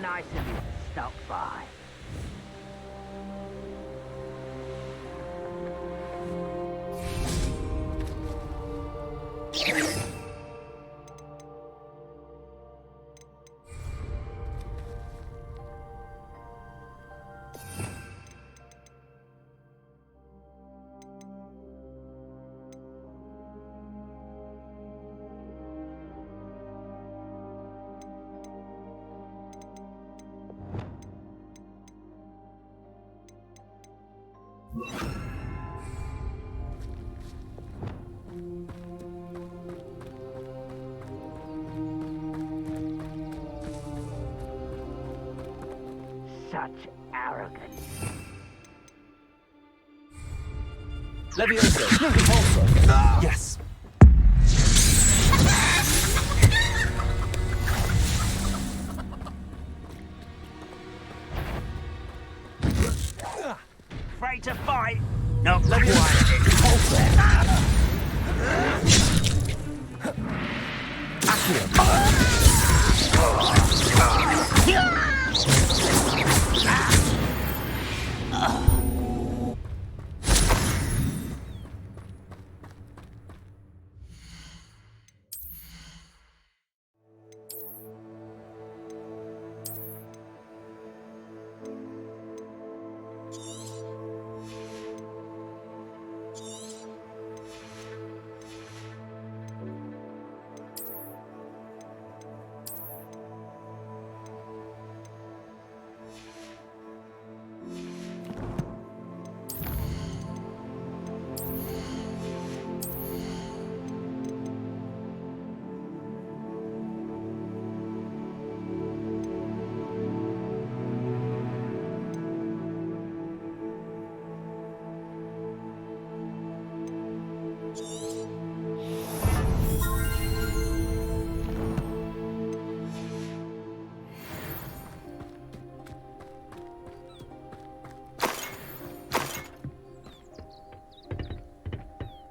nice of you to stop by. Such arrogance. Levioso! Repulsor! Yes! Afraid to fight? Not Levioso! quite. Repulsor! Accio!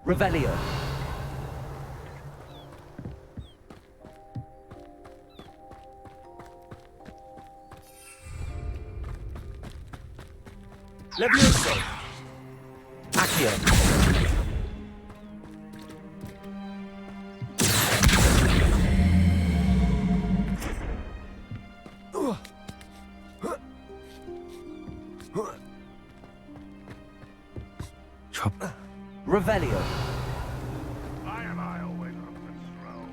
Revelio. Levioso. Accio. Revelio. Why am I always on patrol?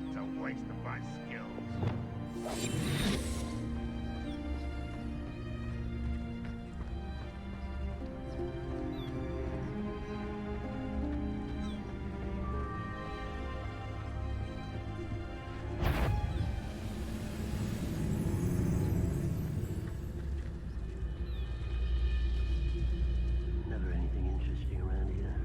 It's a waste of my skills. Never anything interesting around here.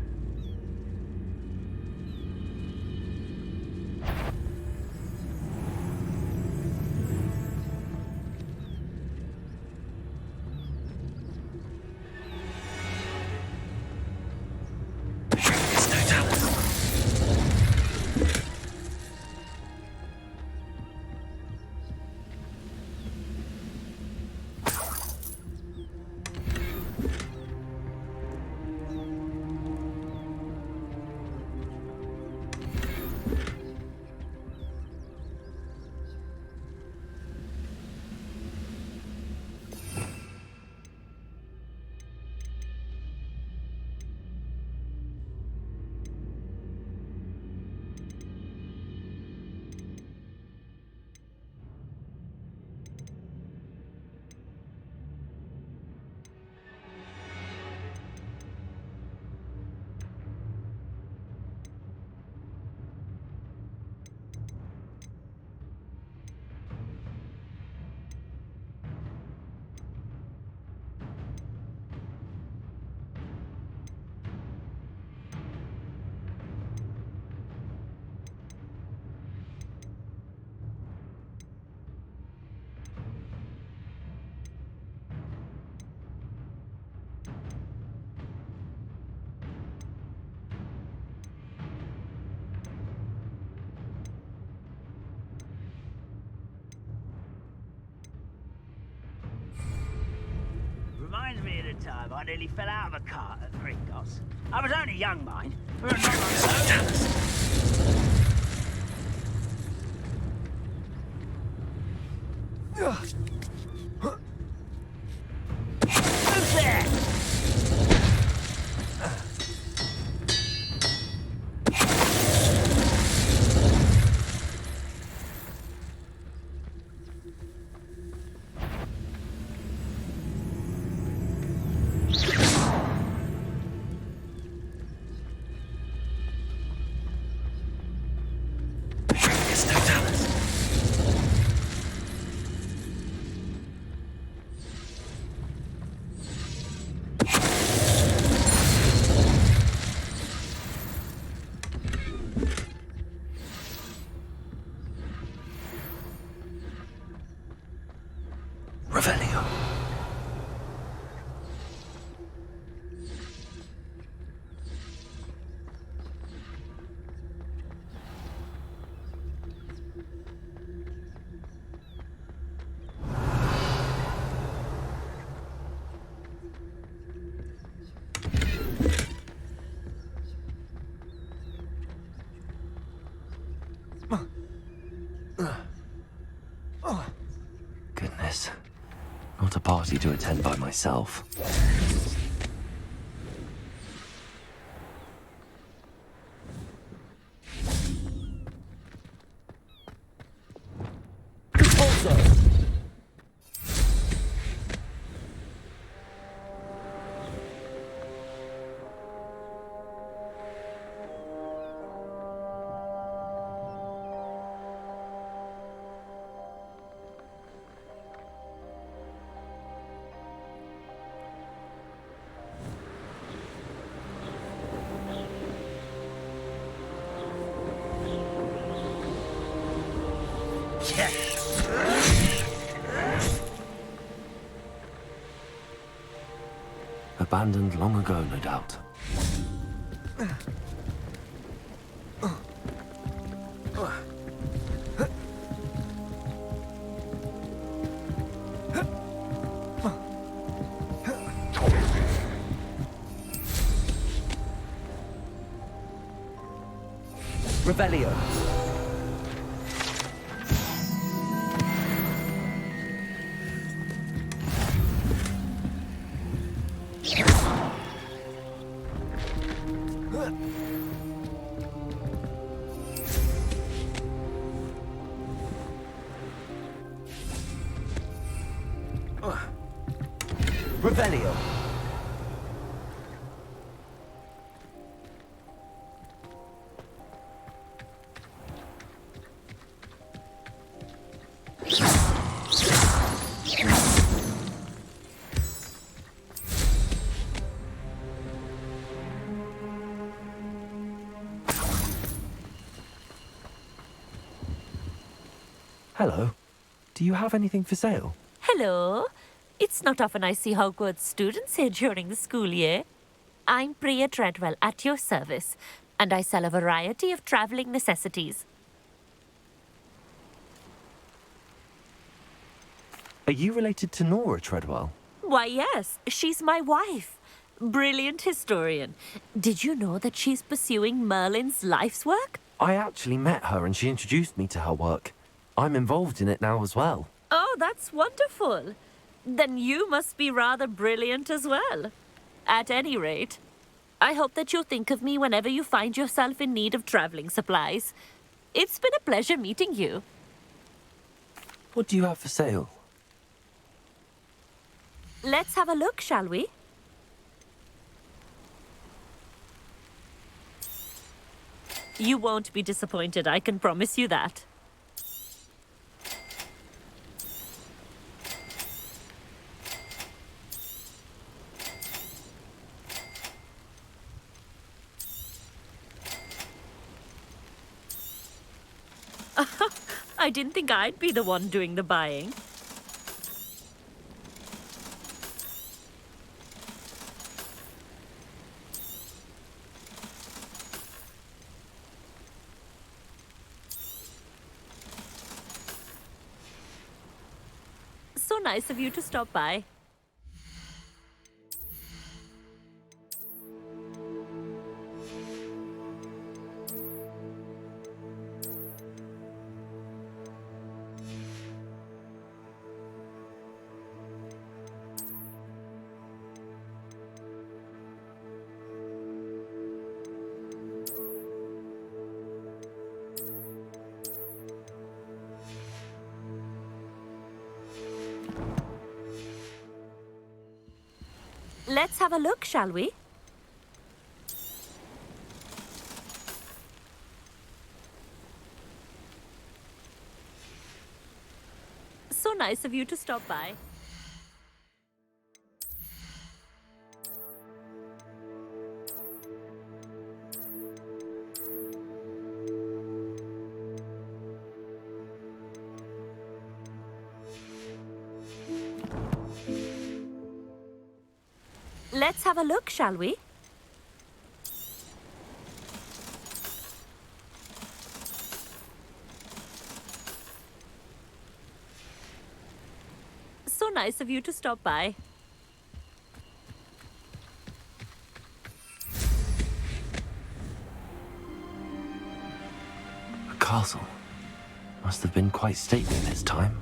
time I nearly fell out of a cart at Gringotts. I was only young, mind. We were not like Who's there? Revelio. Goodness. Not a party to attend by myself. Also. Abandoned long ago, no doubt. Revelio. Revelio. Hello. Do you have anything for sale? Hello. It's not often I see Hogwarts students here during the school year. I'm Priya Treadwell, at your service, and I sell a variety of travelling necessities. Are you related to Nora Treadwell? Why, yes, she's my wife. Brilliant historian. Did you know that she's pursuing Merlin's life's work? I actually met her and she introduced me to her work. I'm involved in it now as well. Oh, that's wonderful. Then you must be rather brilliant as well. At any rate, I hope that you'll think of me whenever you find yourself in need of travelling supplies. It's been a pleasure meeting you. What do you have for sale? Let's have a look, shall we? You won't be disappointed, I can promise you that. I didn't think I'd be the one doing the buying. So nice of you to stop by. Let's have a look, shall we? So nice of you to stop by. Let's have a look, shall we? So nice of you to stop by. A castle. Must have been quite stately in its time.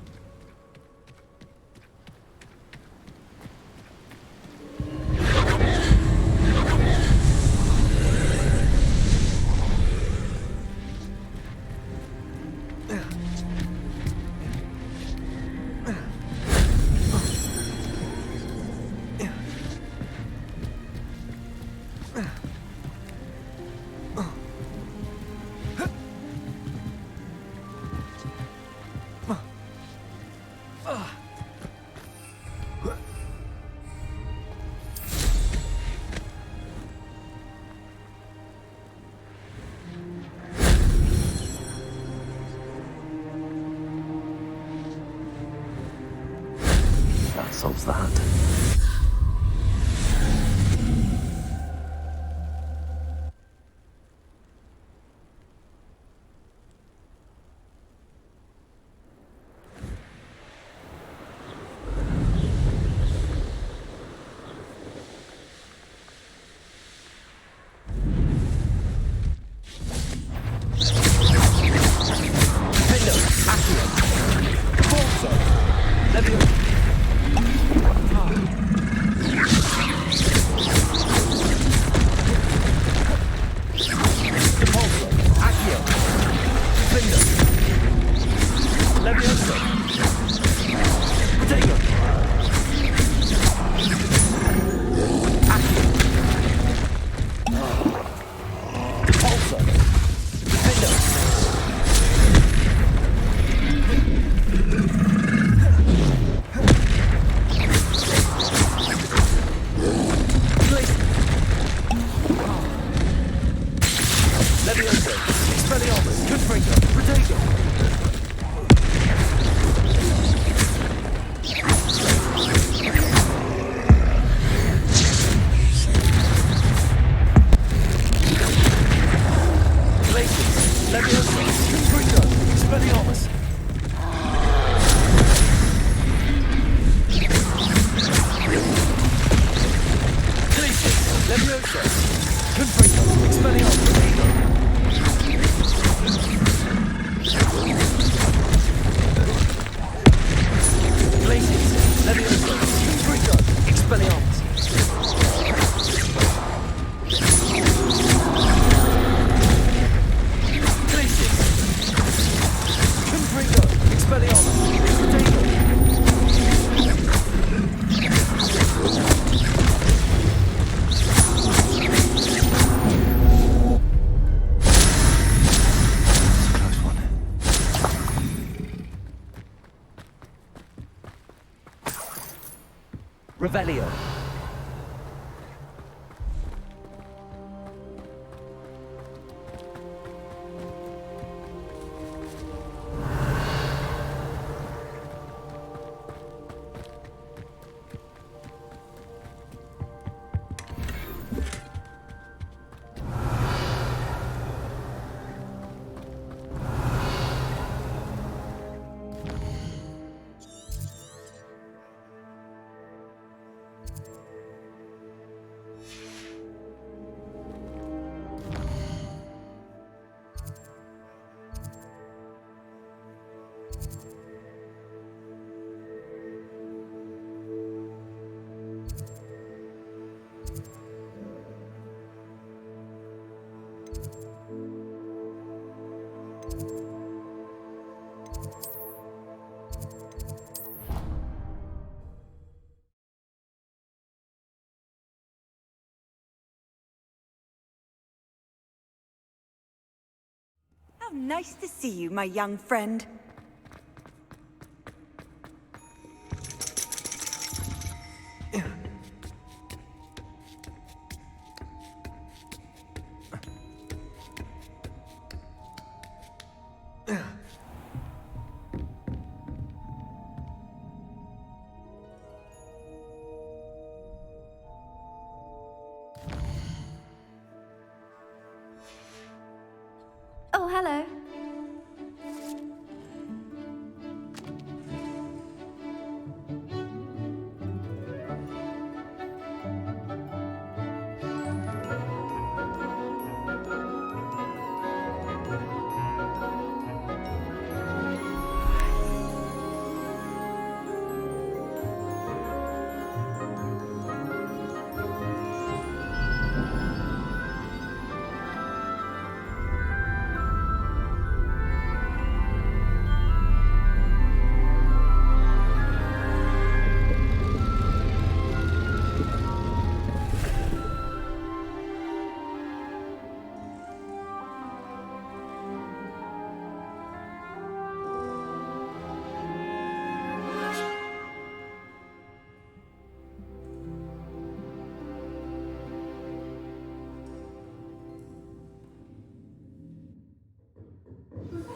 That solves that. Revelio. Nice to see you, my young friend. Oh, hello.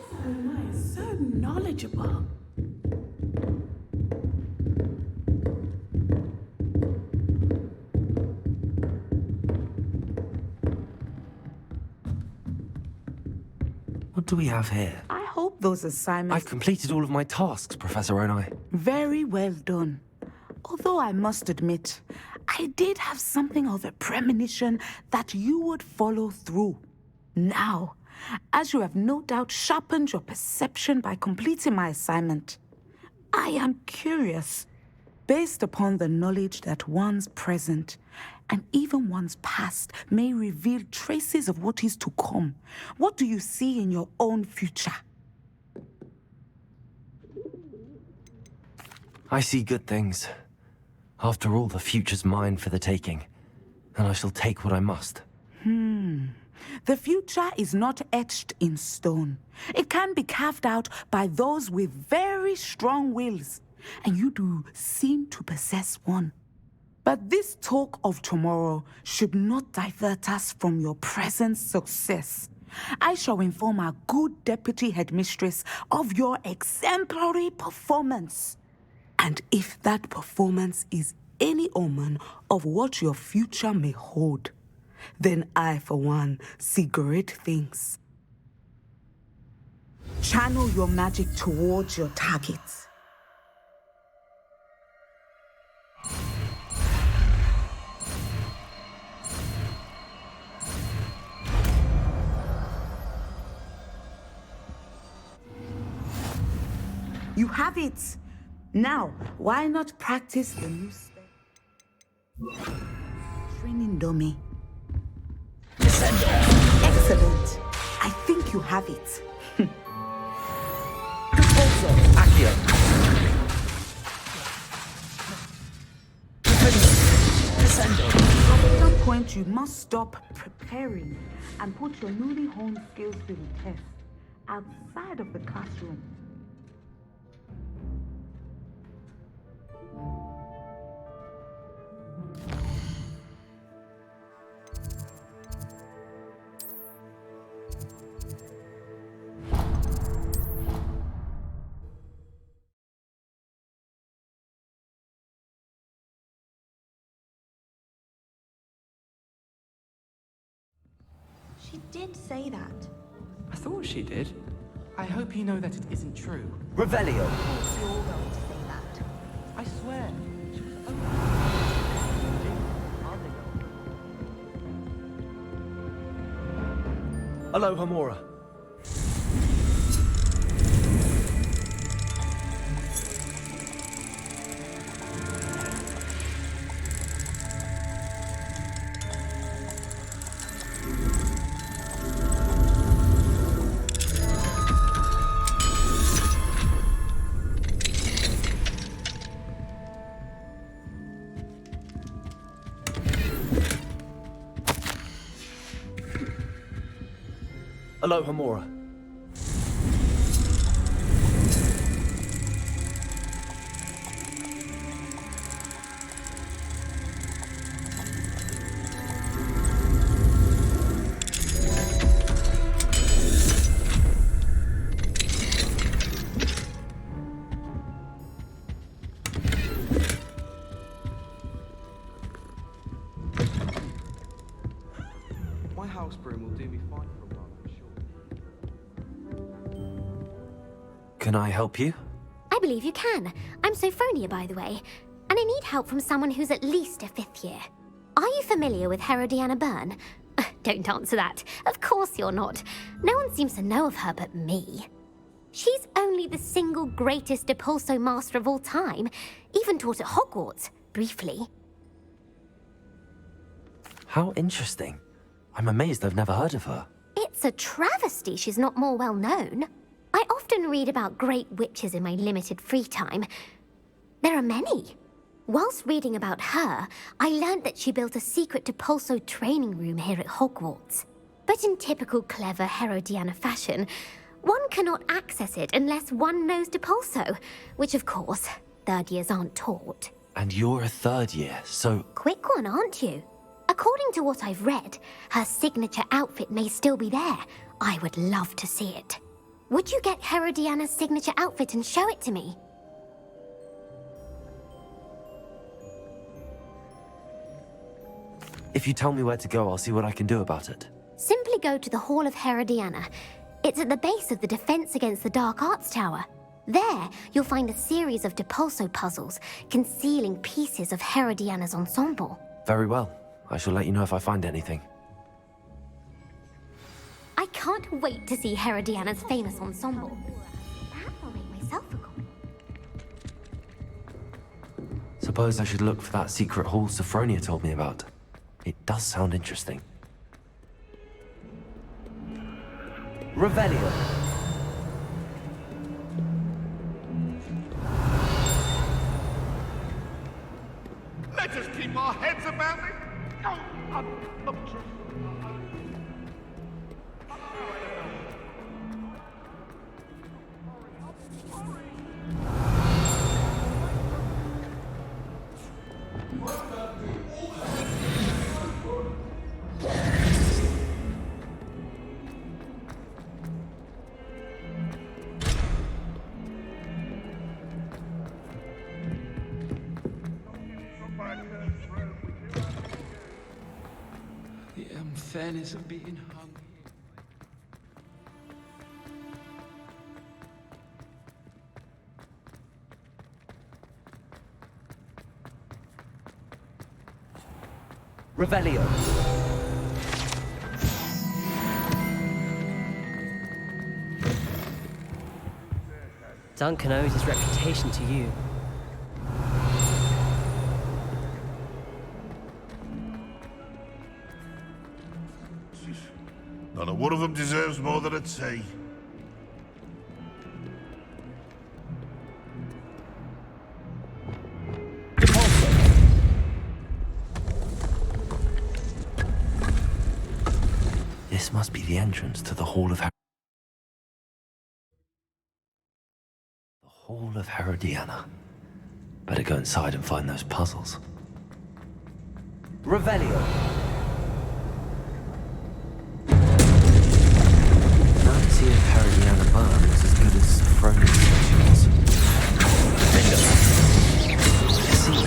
So nice, so knowledgeable. What do we have here? I hope those assignments... I've completed all of my tasks, Professor Onai. Very well done. Although I must admit, I did have something of a premonition that you would follow through. Now, as you have no doubt sharpened your perception by completing my assignment, I am curious, based upon the knowledge that one's present and even one's past may reveal traces of what is to come. What do you see in your own future? I see good things. After all, the future's mine for the taking, and I shall take what I must. The future is not etched in stone. It can be carved out by those with very strong wills, and you do seem to possess one. But this talk of tomorrow should not divert us from your present success. I shall inform our good deputy headmistress of your exemplary performance. And if that performance is any omen of what your future may hold, then I, for one, see great things. Channel your magic towards your targets. You have it! Now, why not practice the new spell? Training dummy. Excellent. I think you have it. Also, Accio. At some point, you must stop preparing and put your newly honed skills to the test outside of the classroom. She did say that. I thought she did. I hope you know that it isn't true. Revelio. Of course you're going to say that. I swear. Aloha, Mora. Aloha, Mora. house broom will do me fine for a while, I'm sure. Can I help you? I believe you can. I'm Sophronia, by the way, and I need help from someone who's at least a 5th year. Are you familiar with Herodiana Byrne? Don't answer that. Of course you're not. No one seems to know of her but me. She's only the single greatest Depulso master of all time, even taught at Hogwarts, briefly. How interesting. I'm amazed I've never heard of her. It's a travesty she's not more well known. I often read about great witches in my limited free time. There are many. Whilst reading about her, I learned that she built a secret Depulso training room here at Hogwarts. But in typical clever Herodiana fashion, one cannot access it unless one knows Depulso, which of course, 3rd years aren't taught. And you're a 3rd year, so... Quick one, aren't you? According to what I've read, her signature outfit may still be there. I would love to see it. Would you get Herodiana's signature outfit and show it to me? If you tell me where to go, I'll see what I can do about it. Simply go to the Hall of Herodiana. It's at the base of the Defense Against the Dark Arts Tower. There, you'll find a series of Depulso puzzles concealing pieces of Herodiana's ensemble. Very well. I shall let you know if I find anything. I can't wait to see Herodiana's famous ensemble. Perhaps I'll make myself a copy. Suppose I should look for that secret hall Sophronia told me about. It does sound interesting. Revelio. Let us keep our heads about it. Oh, The unfairness of being hung. Revelio. Duncan owes his reputation to you. Not a one of them deserves more than a tea. This must be the entrance to the Hall of Herodiana. Better go inside and find those puzzles. Revelio. Let's see if Herodiana Byrne was as good as Sophronia said she was. See,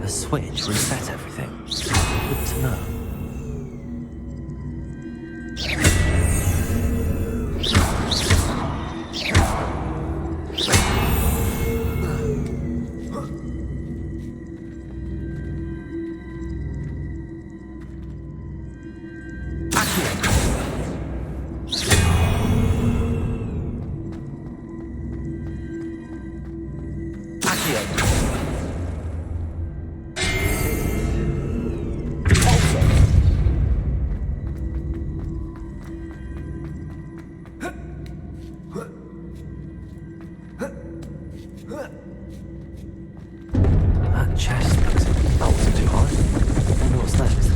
a switch reset everything. Good to know. That chest looks that wasn't too hard. Wonder what's next.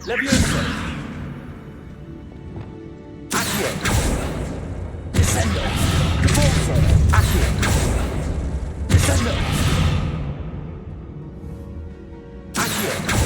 Levioso! Accio! Descendo! Forzo! Accio! Descendo! Accio!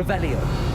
Revelio.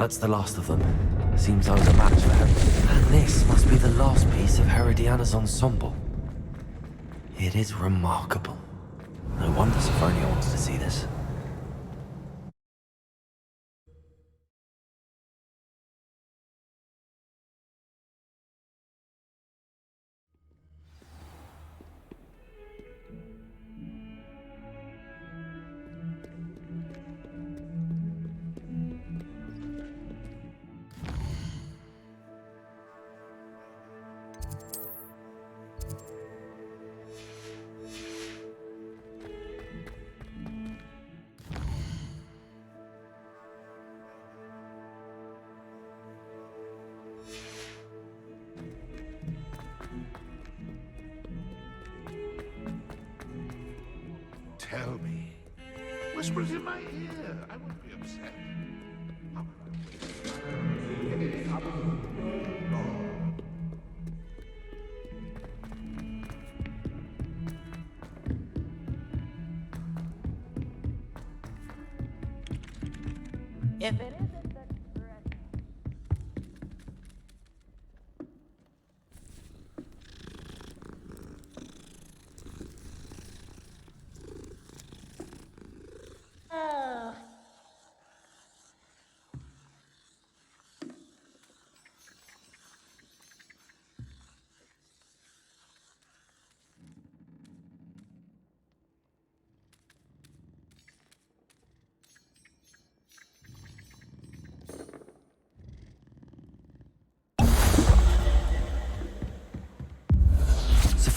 That's the last of them. Seems I was a match for her. And this must be the last piece of Herodiana's ensemble. It is remarkable. No wonder Sophronia wants to see this. Tell me. Whispers in my ear. I won't be upset. If it isn't the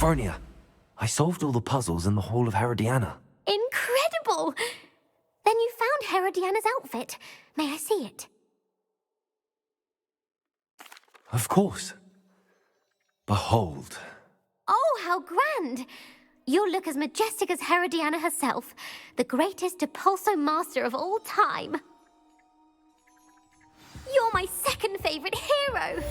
Sophronia, I solved all the puzzles in the Hall of Herodiana. Incredible! Then you found Herodiana's outfit. May I see it? Of course. Behold. Oh, how grand! You'll look as majestic as Herodiana herself, the greatest Depulso master of all time. You're my second favorite hero!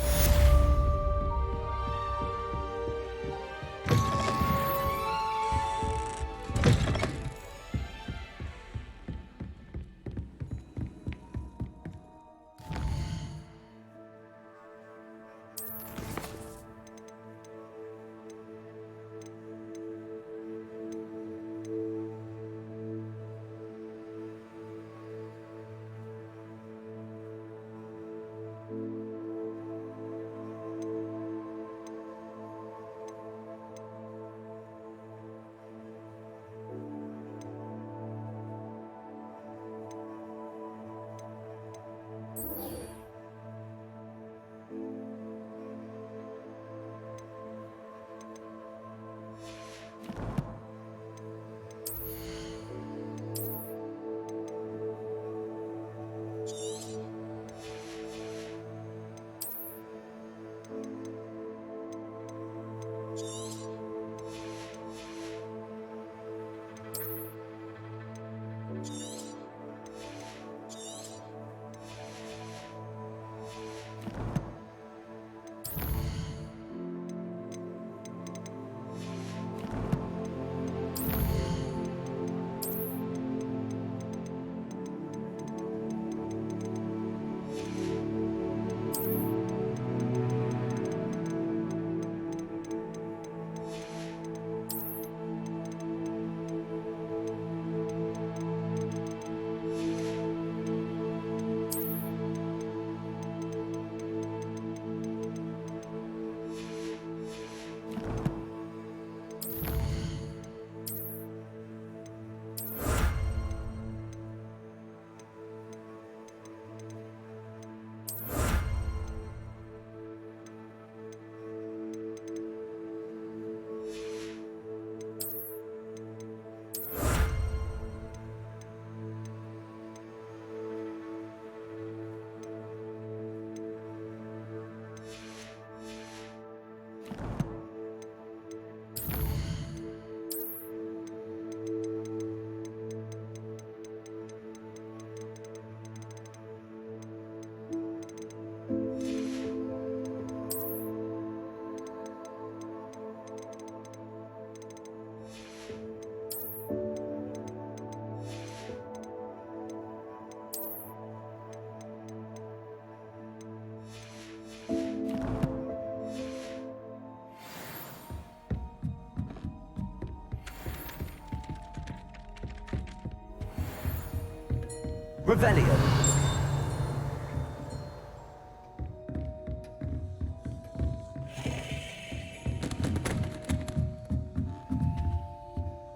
Revelio.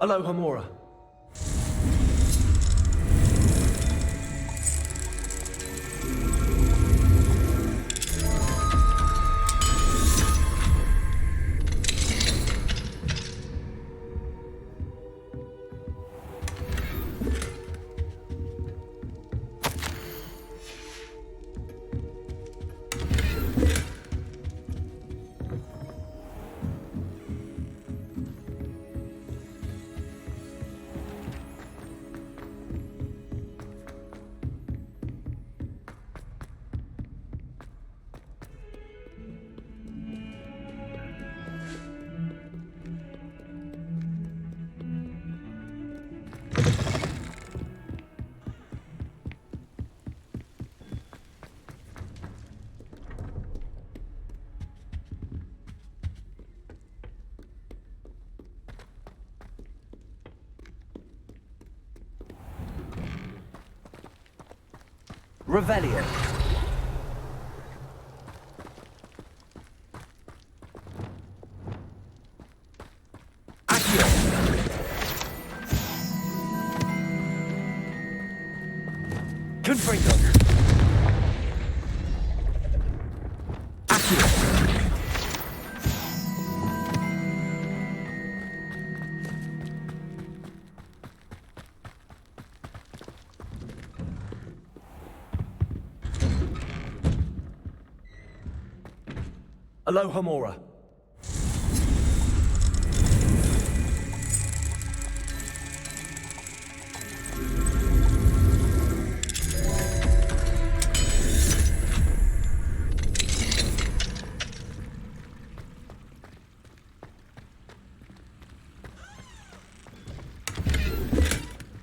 Aloha Mora. Revelio. Accio. Confringo. Accio. Aloha Mora.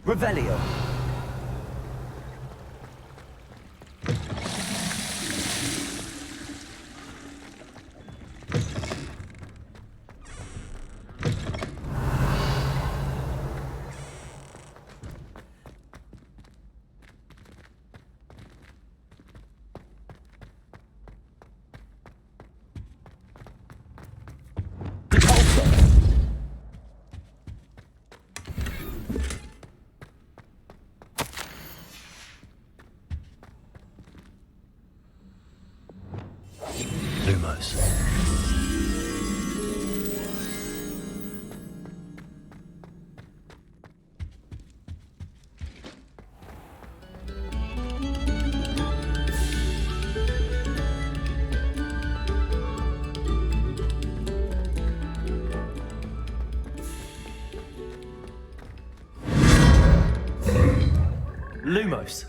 Revelio. Lumos. Lumos.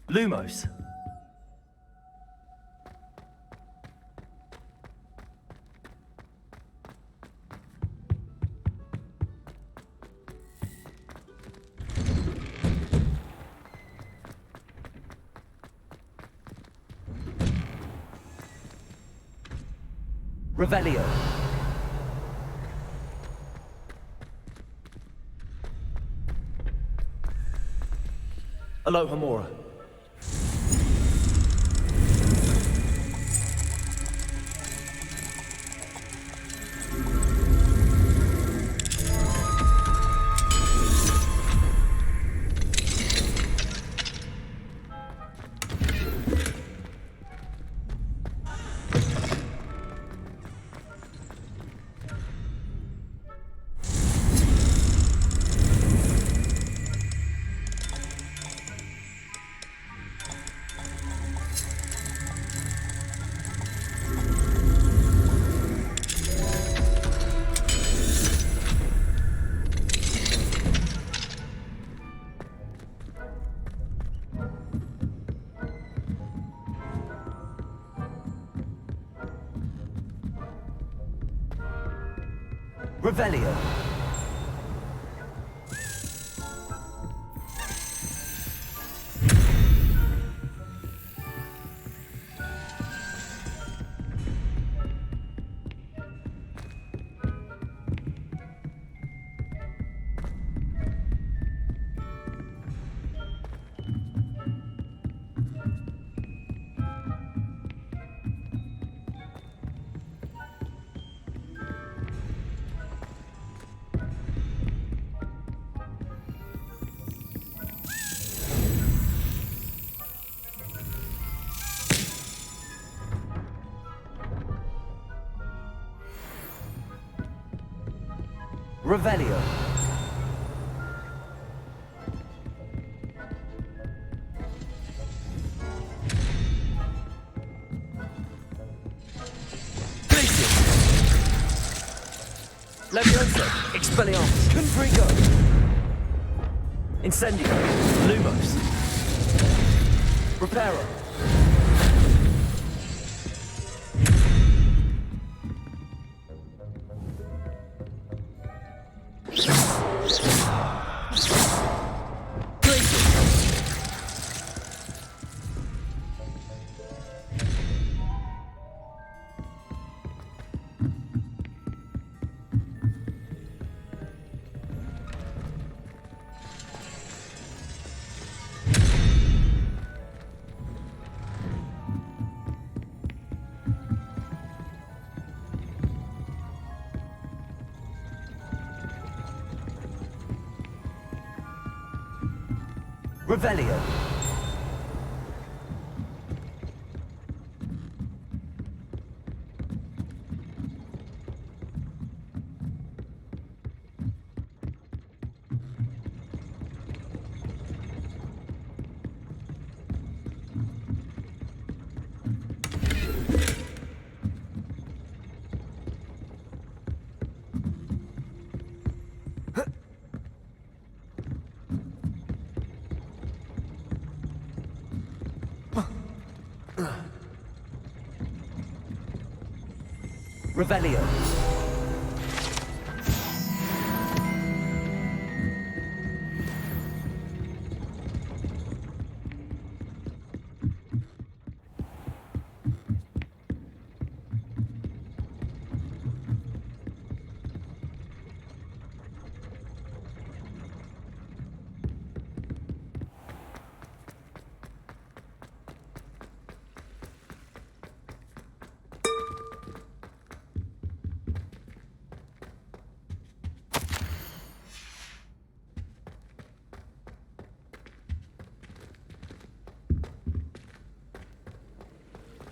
Lumos. Revelio. Aloha Mora. Revelio. Revelio. Leviosa! Expelliarmus! Confrigo. Incendio! Lumos! Reparo. Revelio. Revelio.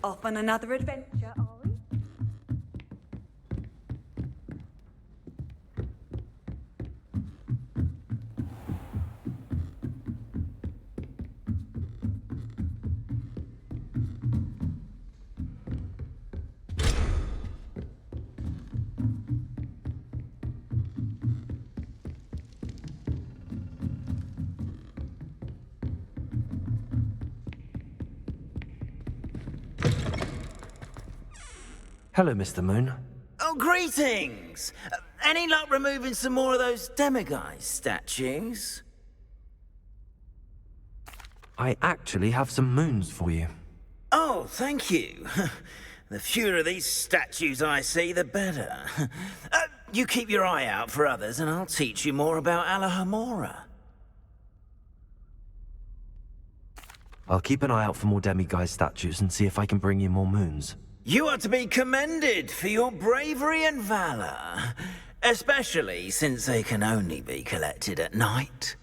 Off on another adventure, are we? Hello, Mr. Moon. Oh, greetings! Any luck removing some more of those demiguise statues? I actually have some moons for you. Oh, thank you. The fewer of these statues I see, the better. You keep your eye out for others, and I'll teach you more about Alohomora. I'll keep an eye out for more demiguise statues and see if I can bring you more moons. You are to be commended for your bravery and valor, especially since they can only be collected at night.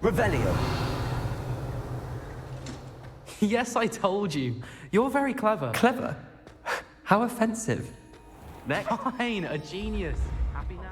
Revelio. Yes, I told you. You're very clever. Clever? How offensive. Next. Fine, a genius. Happy now?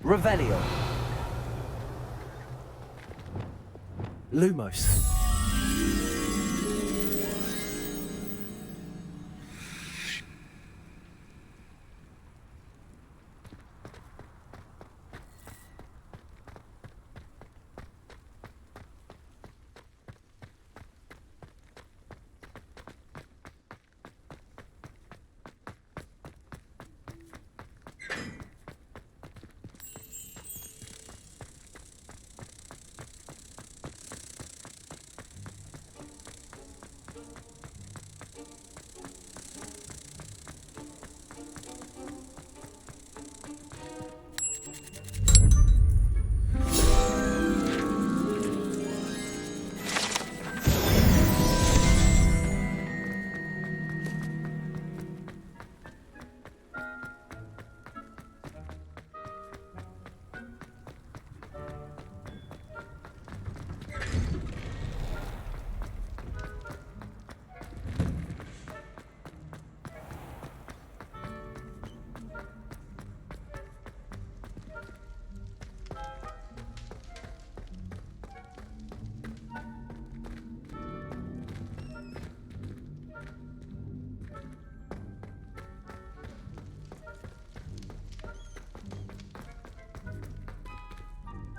Revelio. Lumos.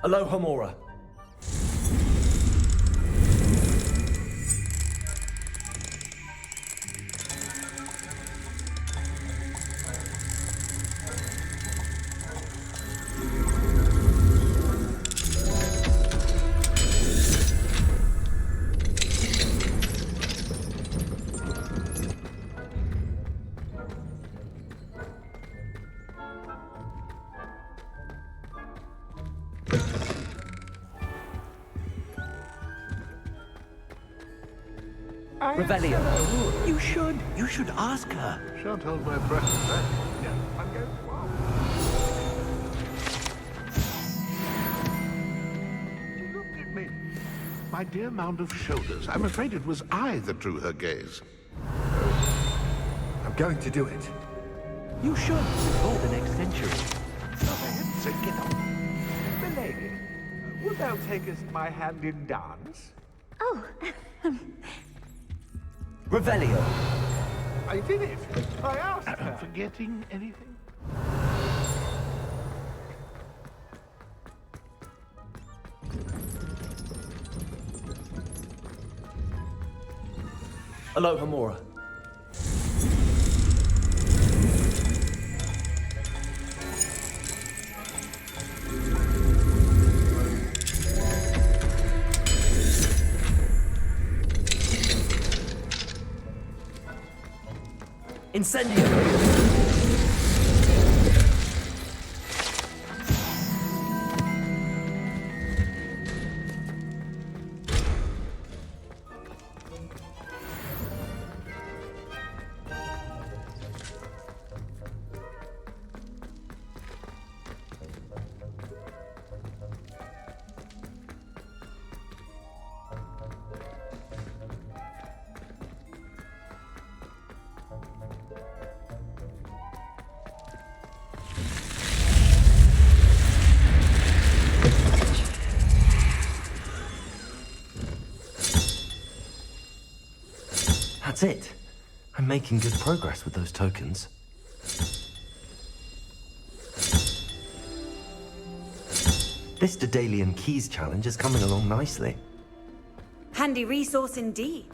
Alohomora. Revelio. You should ask her. Shan't hold my breath. Yeah, I'm going to ask. She looked at me. My dear mound of shoulders. I'm afraid it was I that drew her gaze. I'm going to do it. You should before the next century. Oh, for heaven's sake, get up. Milady, wilt thou takest my hand in dance? Oh, Revelio. I did it. I asked her. Forgetting anything? Alohomora. Incendio! That's it. I'm making good progress with those tokens. This Daedalian Keys challenge is coming along nicely. Handy resource indeed.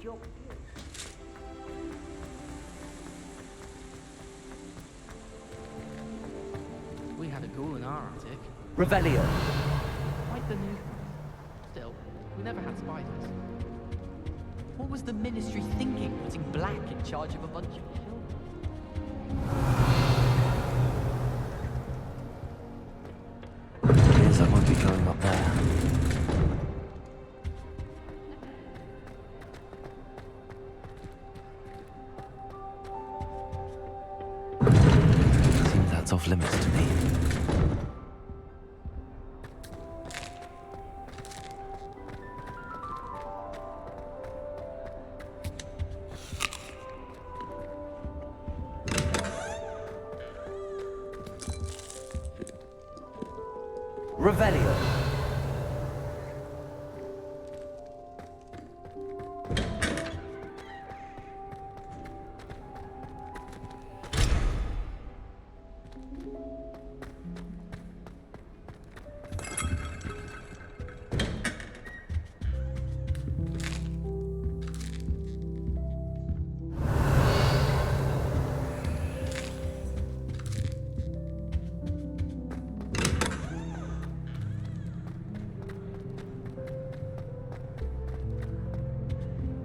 We had a ghoul in our attic. Revelio. Quite the new. Still, we never had spiders. What was the Ministry thinking, putting Black in charge of a bunch of children? off limits to me. Revelio.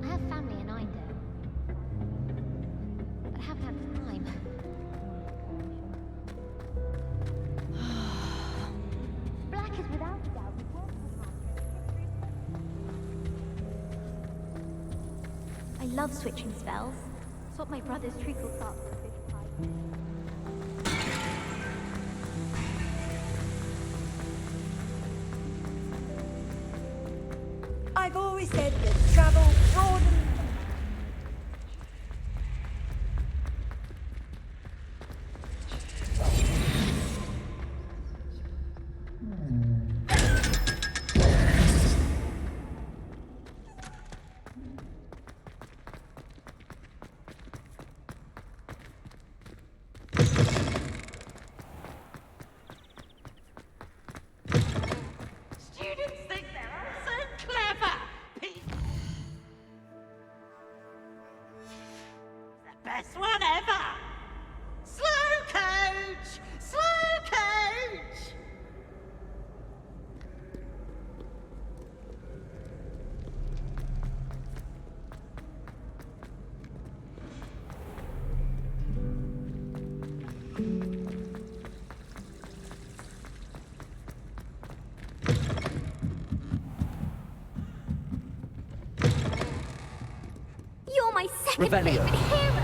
I have family in Indo, but I haven't had time. Black is without a doubt the worst of I love switching spells. It's what my brother's treacle thought for fish pie. I've always said that travel broadens. Students think they're so clever. The best one ever. Slow coach! Slow coach! You're my second Revelio. favorite hero.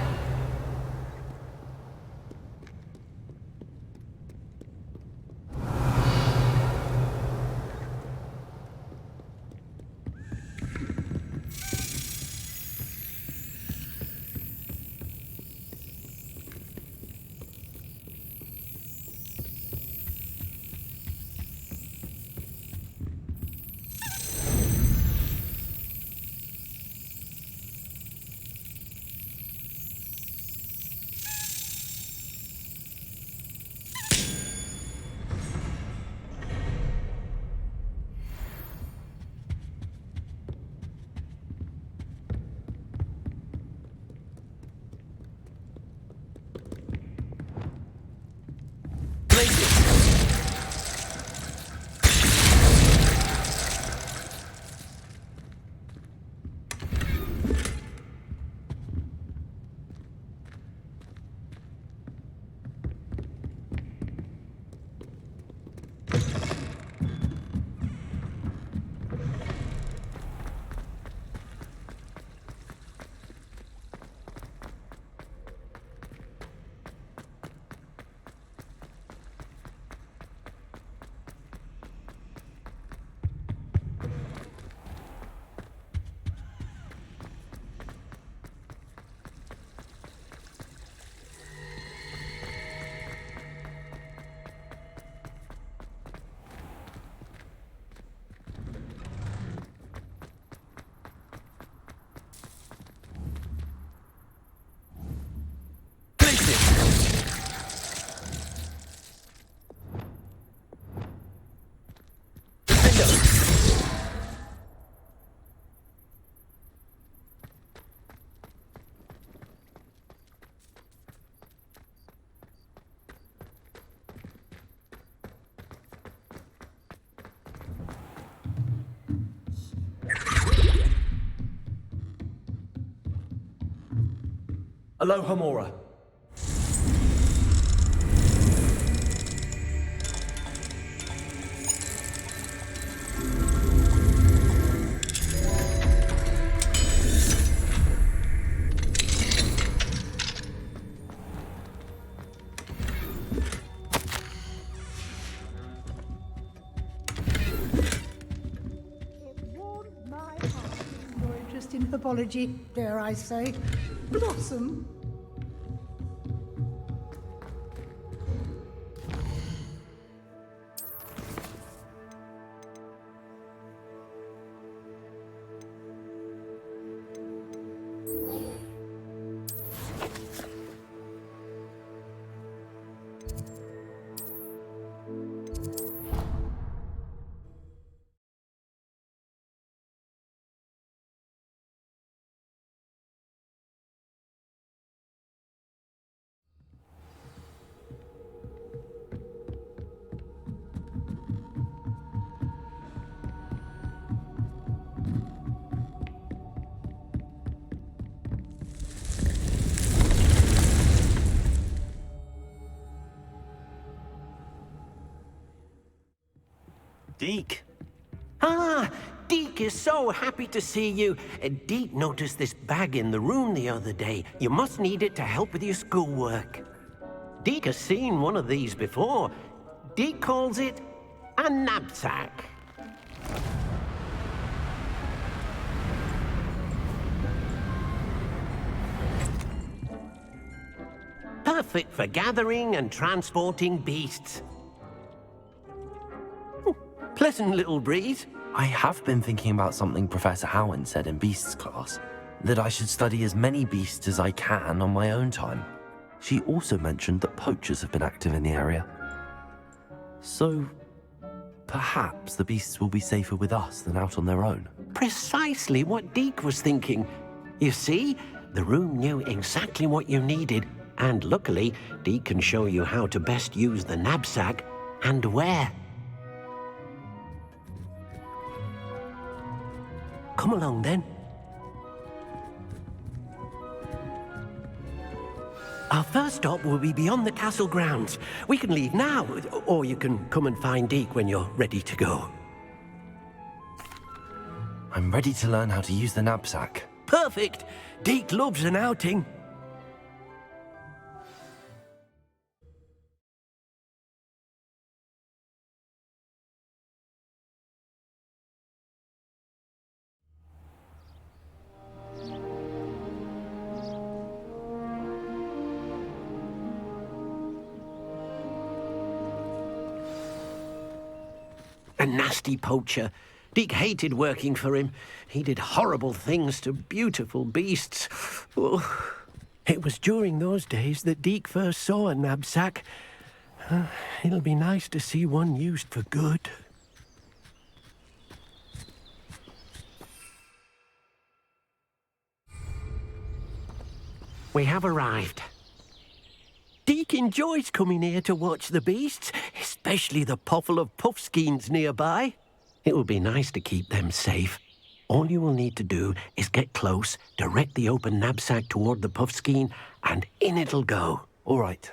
Aloha Mora. interest in herbology, dare I say, blossom. Deke. Ah, Deke is so happy to see you. Deke noticed this bag in the room the other day. You must need it to help with your schoolwork. Deke has seen one of these before. Deke calls it a knapsack. Perfect for gathering and transporting beasts. Pleasant little breeze. I have been thinking about something Professor Howen said in Beasts class, that I should study as many beasts as I can on my own time. She also mentioned that poachers have been active in the area. So, perhaps the beasts will be safer with us than out on their own. Precisely what Deke was thinking. You see, the room knew exactly what you needed, and luckily, Deke can show you how to best use the knapsack and where. Come along, then. Our first stop will be beyond the castle grounds. We can leave now, or you can come and find Deke when you're ready to go. I'm ready to learn how to use the knapsack. Perfect! Deke loves an outing. A nasty poacher. Deke hated working for him. He did horrible things to beautiful beasts. Oh. It was during those days that Deke first saw a knapsack. It'll be nice to see one used for good. We have arrived. Deke enjoys coming here to watch the beasts, especially the potful of puffskeins nearby. It will be nice to keep them safe. All you will need to do is get close, direct the open knapsack toward the puffskein, and in it'll go. All right.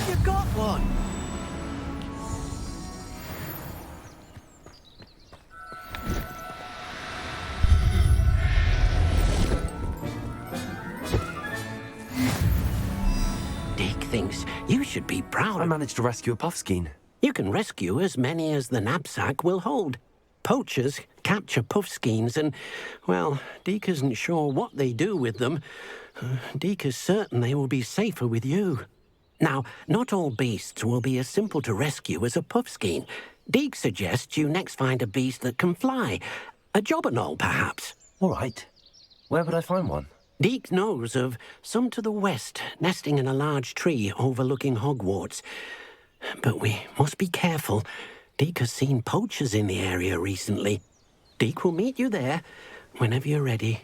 You got one! Deke thinks you should be proud. I managed to rescue a puffskein. You can rescue as many as the knapsack will hold. Poachers capture puffskeins and, well, Deke isn't sure what they do with them. Deke is certain they will be safer with you. Now, not all beasts will be as simple to rescue as a puffskein. Deke suggests you next find a beast that can fly. A jobberknoll, perhaps. All right. Where would I find one? Deke knows of some to the west, nesting in a large tree overlooking Hogwarts. But we must be careful. Deke has seen poachers in the area recently. Deke will meet you there whenever you're ready.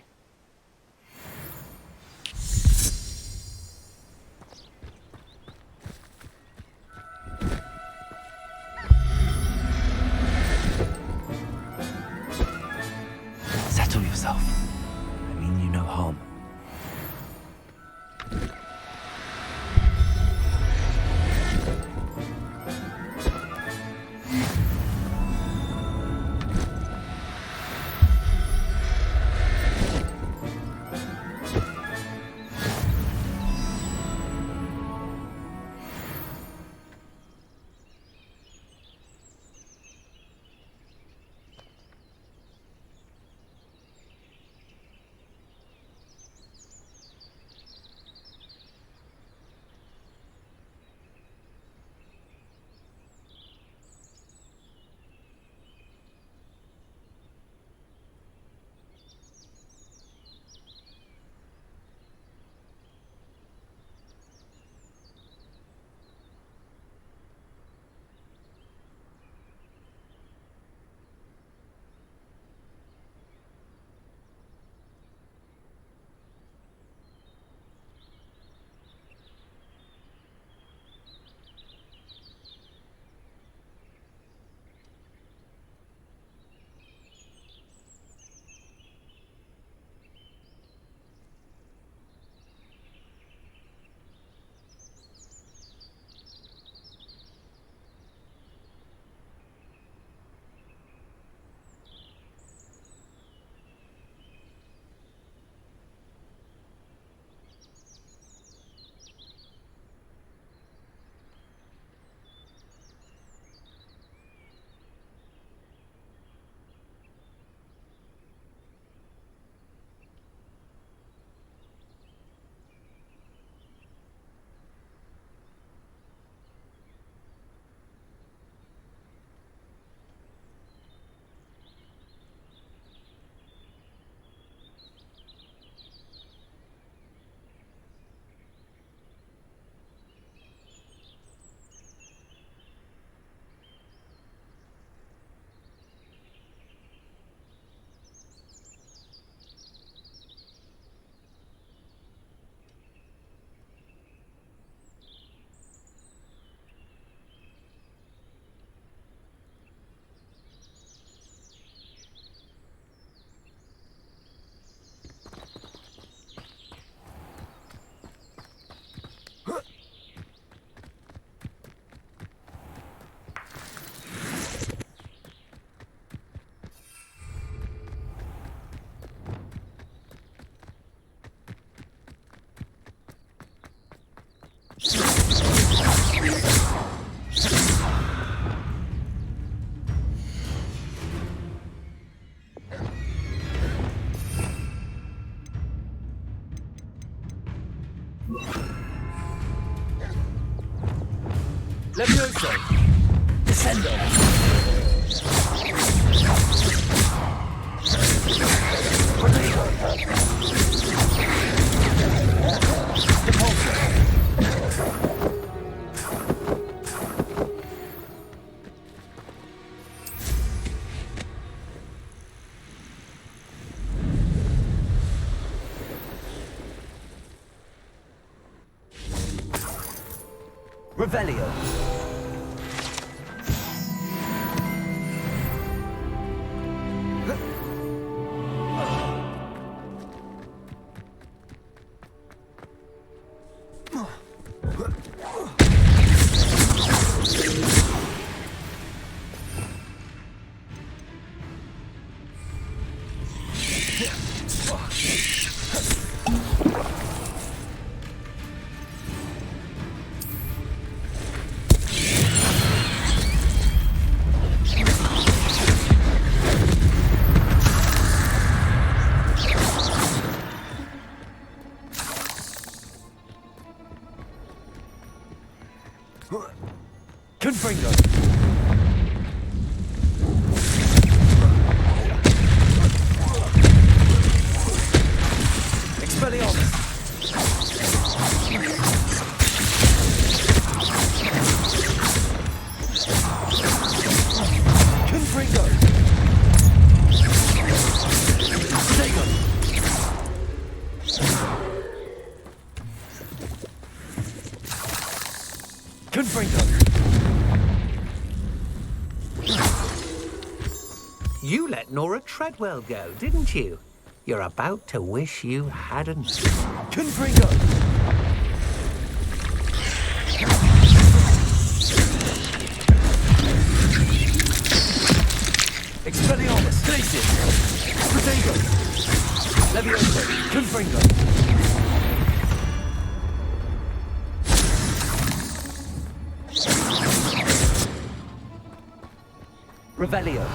Levioso! Descendo! Revelio. Confringo. Expelliarmus. Confringo. Protego. Confringo. You let Nora Treadwell go, didn't you? You're about to wish you hadn't. Confringo! Expelliarmus! Glacius! Protego! Levioso! Confringo! Revelio!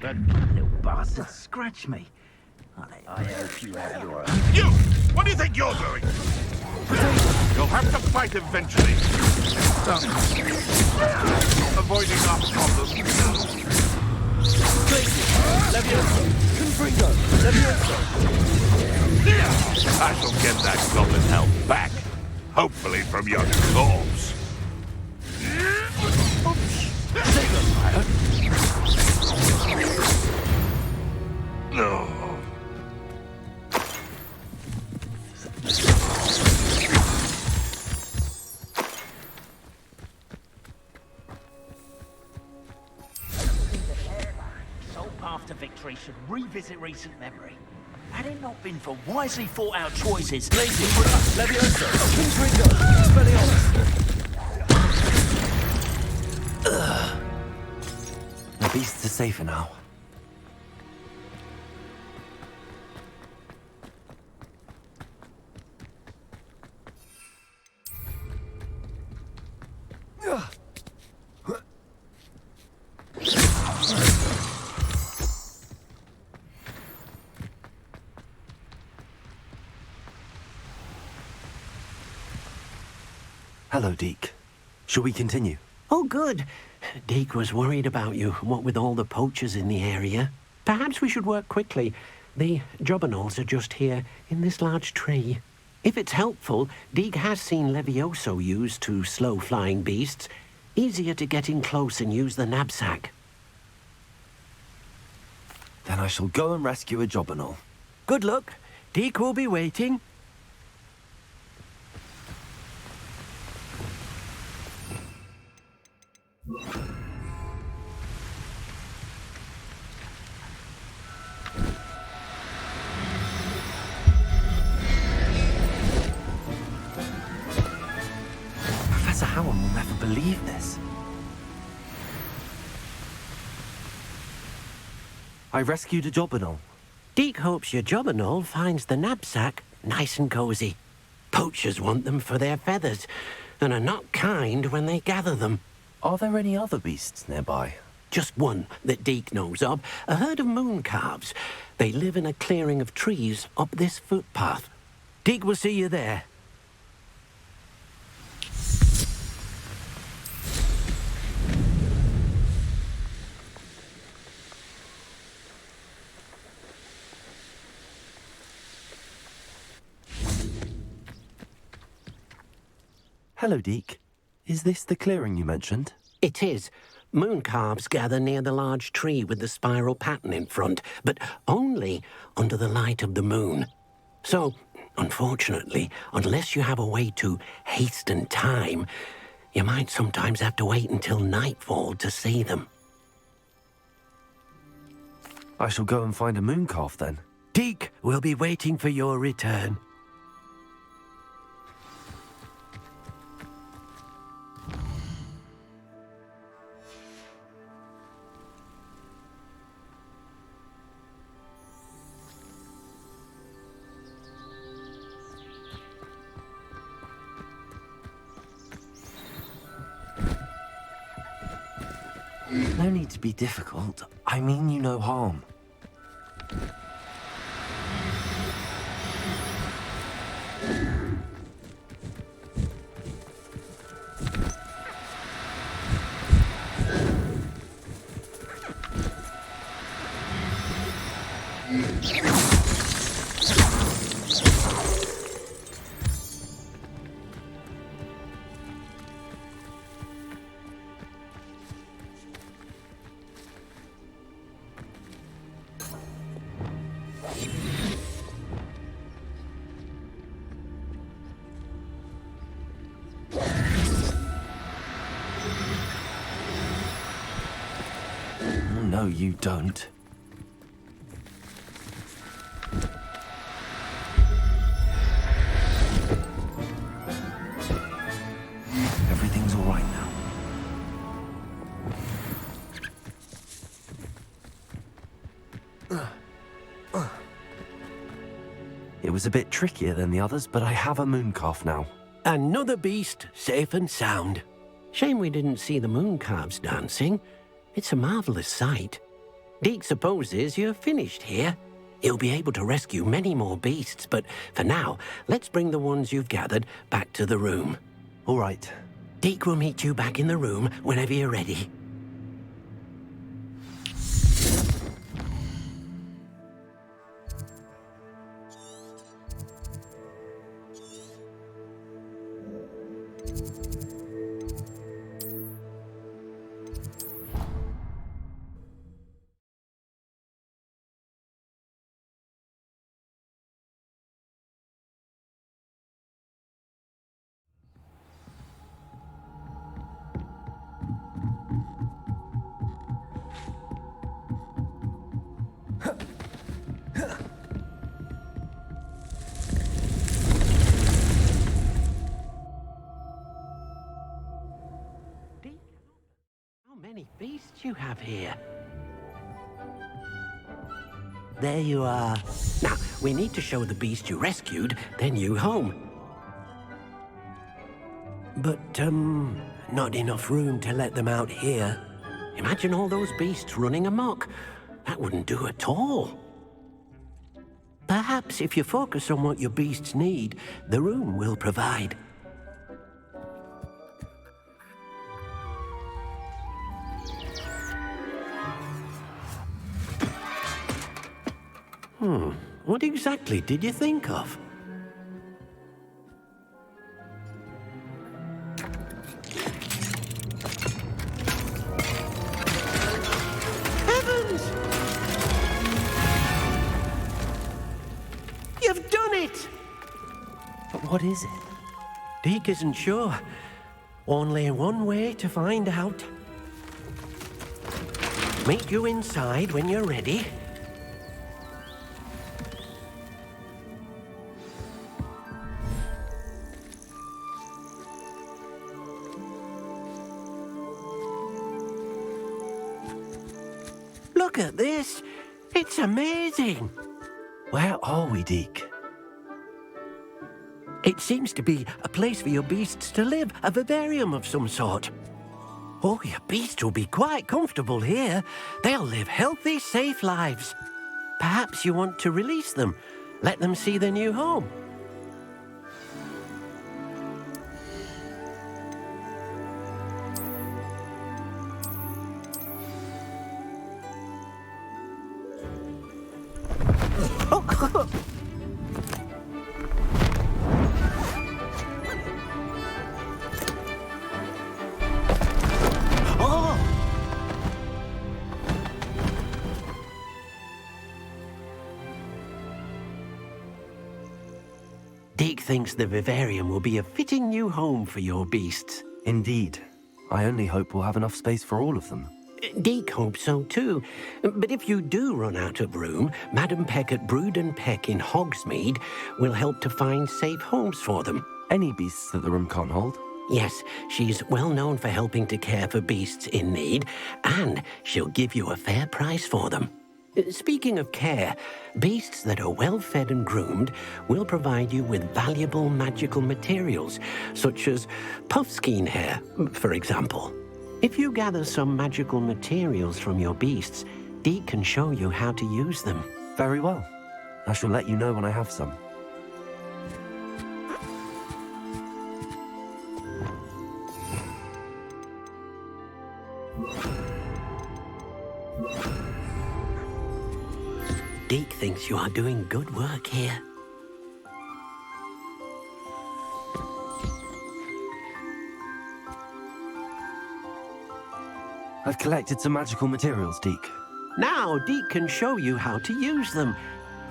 That little bastard scratched me. I hope you have your... You! What do you think you're doing? You'll have to fight eventually. Avoiding our problems. Levioso! Confringo! Levioso! I shall get that goblin help back. Hopefully from your corpse. No. Sole path to victory should revisit recent memory. Had it not been for wisely thought out choices, Levioso! Confringo! Expelliarmus! The beasts are safer now. Hello, Deke. Shall we continue? Oh, good. Deke was worried about you, what with all the poachers in the area. Perhaps we should work quickly. The jobberknolls are just here, in this large tree. If it's helpful, Deke has seen Levioso used to slow flying beasts. Easier to get in close and use the knapsack. Then I shall go and rescue a jobberknoll. Good luck. Deke will be waiting. Sir Howard will never believe this. I rescued a Jobberknoll. Deke hopes your Jobberknoll finds the knapsack nice and cozy. Poachers want them for their feathers, and are not kind when they gather them. Are there any other beasts nearby? Just one that Deke knows of, a herd of moon calves. They live in a clearing of trees up this footpath. Deke will see you there. Hello, Deke. Is this the clearing you mentioned? It is. Moon calves gather near the large tree with the spiral pattern in front, but only under the light of the moon. So, unfortunately, unless you have a way to hasten time, you might sometimes have to wait until nightfall to see them. I shall go and find a moon calf then. Deke will be waiting for your return. No need to be difficult. I mean you no harm. No, you don't. Everything's all right now. It was a bit trickier than the others, but I have a moon calf now. Another beast, safe and sound. Shame we didn't see the moon calves dancing. It's a marvelous sight. Deke supposes you're finished here. He'll be able to rescue many more beasts, but for now, let's bring the ones you've gathered back to the room. All right. Deke will meet you back in the room whenever you're ready. How many beasts you have here? There you are. Now, we need to show the beast you rescued, then you home. But, not enough room to let them out here. Imagine all those beasts running amok. That wouldn't do at all. Perhaps if you focus on what your beasts need, the room will provide. What exactly did you think of? Heavens! You've done it! But what is it? Deke isn't sure. Only one way to find out. Meet you inside when you're ready. Look at this. It's amazing. Where are we, Deke? It seems to be a place for your beasts to live, a vivarium of some sort. Oh, your beasts will be quite comfortable here. They'll live healthy, safe lives. Perhaps you want to release them, let them see their new home. Deke thinks the vivarium will be a fitting new home for your beasts. Indeed. I only hope we'll have enough space for all of them. Deke hopes so too. But if you do run out of room, Madam Peck at Brood and Peck in Hogsmeade will help to find safe homes for them. Any beasts that the room can't hold? Yes, she's well known for helping to care for beasts in need, and she'll give you a fair price for them. Speaking of care, beasts that are well fed and groomed will provide you with valuable magical materials, such as puffskein hair, for example. If you gather some magical materials from your beasts, Deke can show you how to use them. Very well. I shall let you know when I have some. Deke thinks you are doing good work here. I've collected some magical materials, Deke. Now Deke can show you how to use them.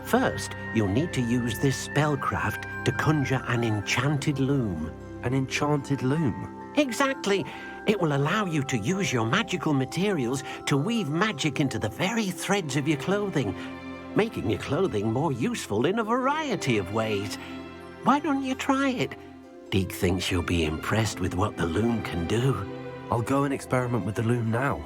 First, you'll need to use this spellcraft to conjure an enchanted loom. An enchanted loom? Exactly. It will allow you to use your magical materials to weave magic into the very threads of your clothing, making your clothing more useful in a variety of ways. Why don't you try it? Deke thinks you'll be impressed with what the loom can do. I'll go and experiment with the loom now.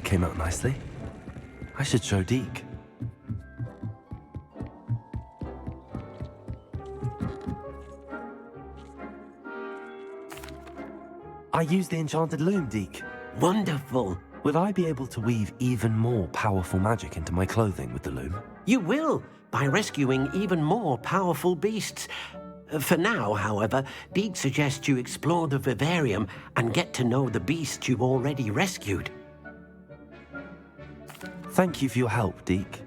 Came out nicely. I should show Deke. I used the enchanted loom, Deke. Wonderful. Will I be able to weave even more powerful magic into my clothing with the loom? You will, by rescuing even more powerful beasts. For now, however, Deke suggests you explore the vivarium and get to know the beasts you've already rescued. Thank you for your help, Deke.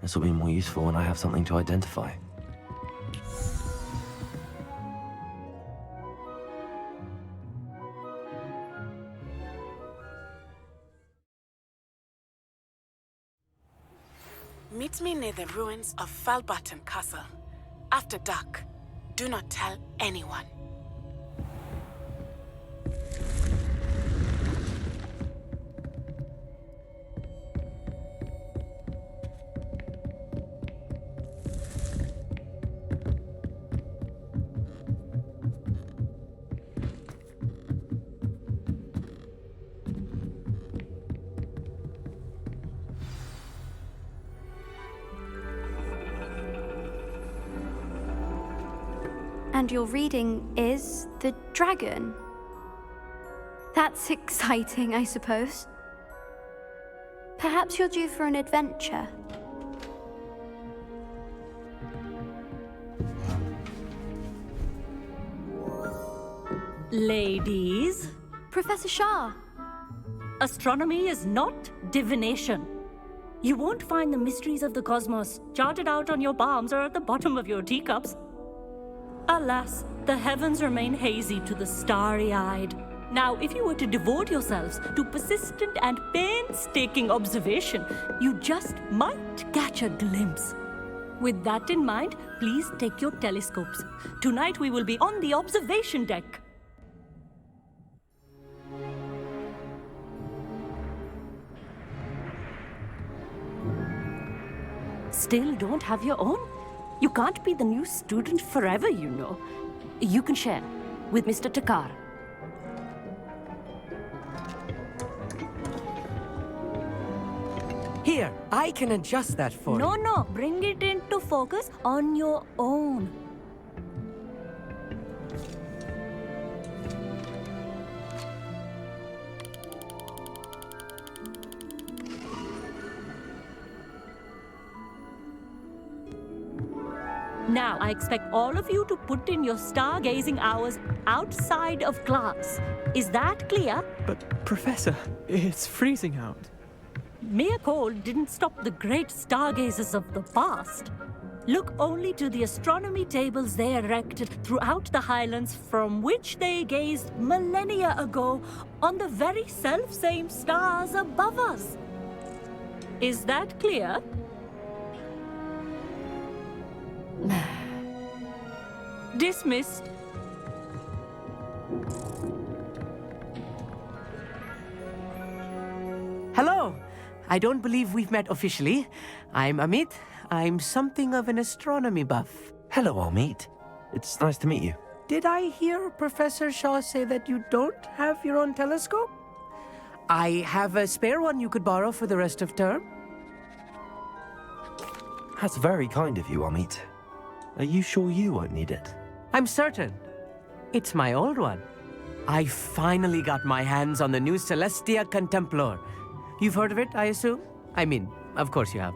This will be more useful when I have something to identify. Meet me near the ruins of Falbutton Castle. After dark. Do not tell anyone. And your reading is The Dragon. That's exciting, I suppose. Perhaps you're due for an adventure. Ladies. Professor Shah. Astronomy is not divination. You won't find the mysteries of the cosmos charted out on your palms or at the bottom of your teacups. Alas, the heavens remain hazy to the starry-eyed. Now, if you were to devote yourselves to persistent and painstaking observation, you just might catch a glimpse. With that in mind, please take your telescopes. Tonight we will be on the observation deck. Still don't have your own? You can't be the new student forever, you know. You can share with Mr. Takar. Here, I can adjust that for you. No, bring it into focus on your own. Now, I expect all of you to put in your stargazing hours outside of class. Is that clear? But, Professor, it's freezing out. Mere cold didn't stop the great stargazers of the past. Look only to the astronomy tables they erected throughout the highlands from which they gazed millennia ago on the very self-same stars above us. Is that clear? Dismissed. Hello. I don't believe we've met officially. I'm Amit. I'm something of an astronomy buff. Hello, Amit. It's nice to meet you. Did I hear Professor Shaw say that you don't have your own telescope? I have a spare one you could borrow for the rest of term. That's very kind of you, Amit. Are you sure you won't need it? I'm certain. It's my old one. I finally got my hands on the new Celestia Contemplar. You've heard of it, I assume? I mean, of course you have.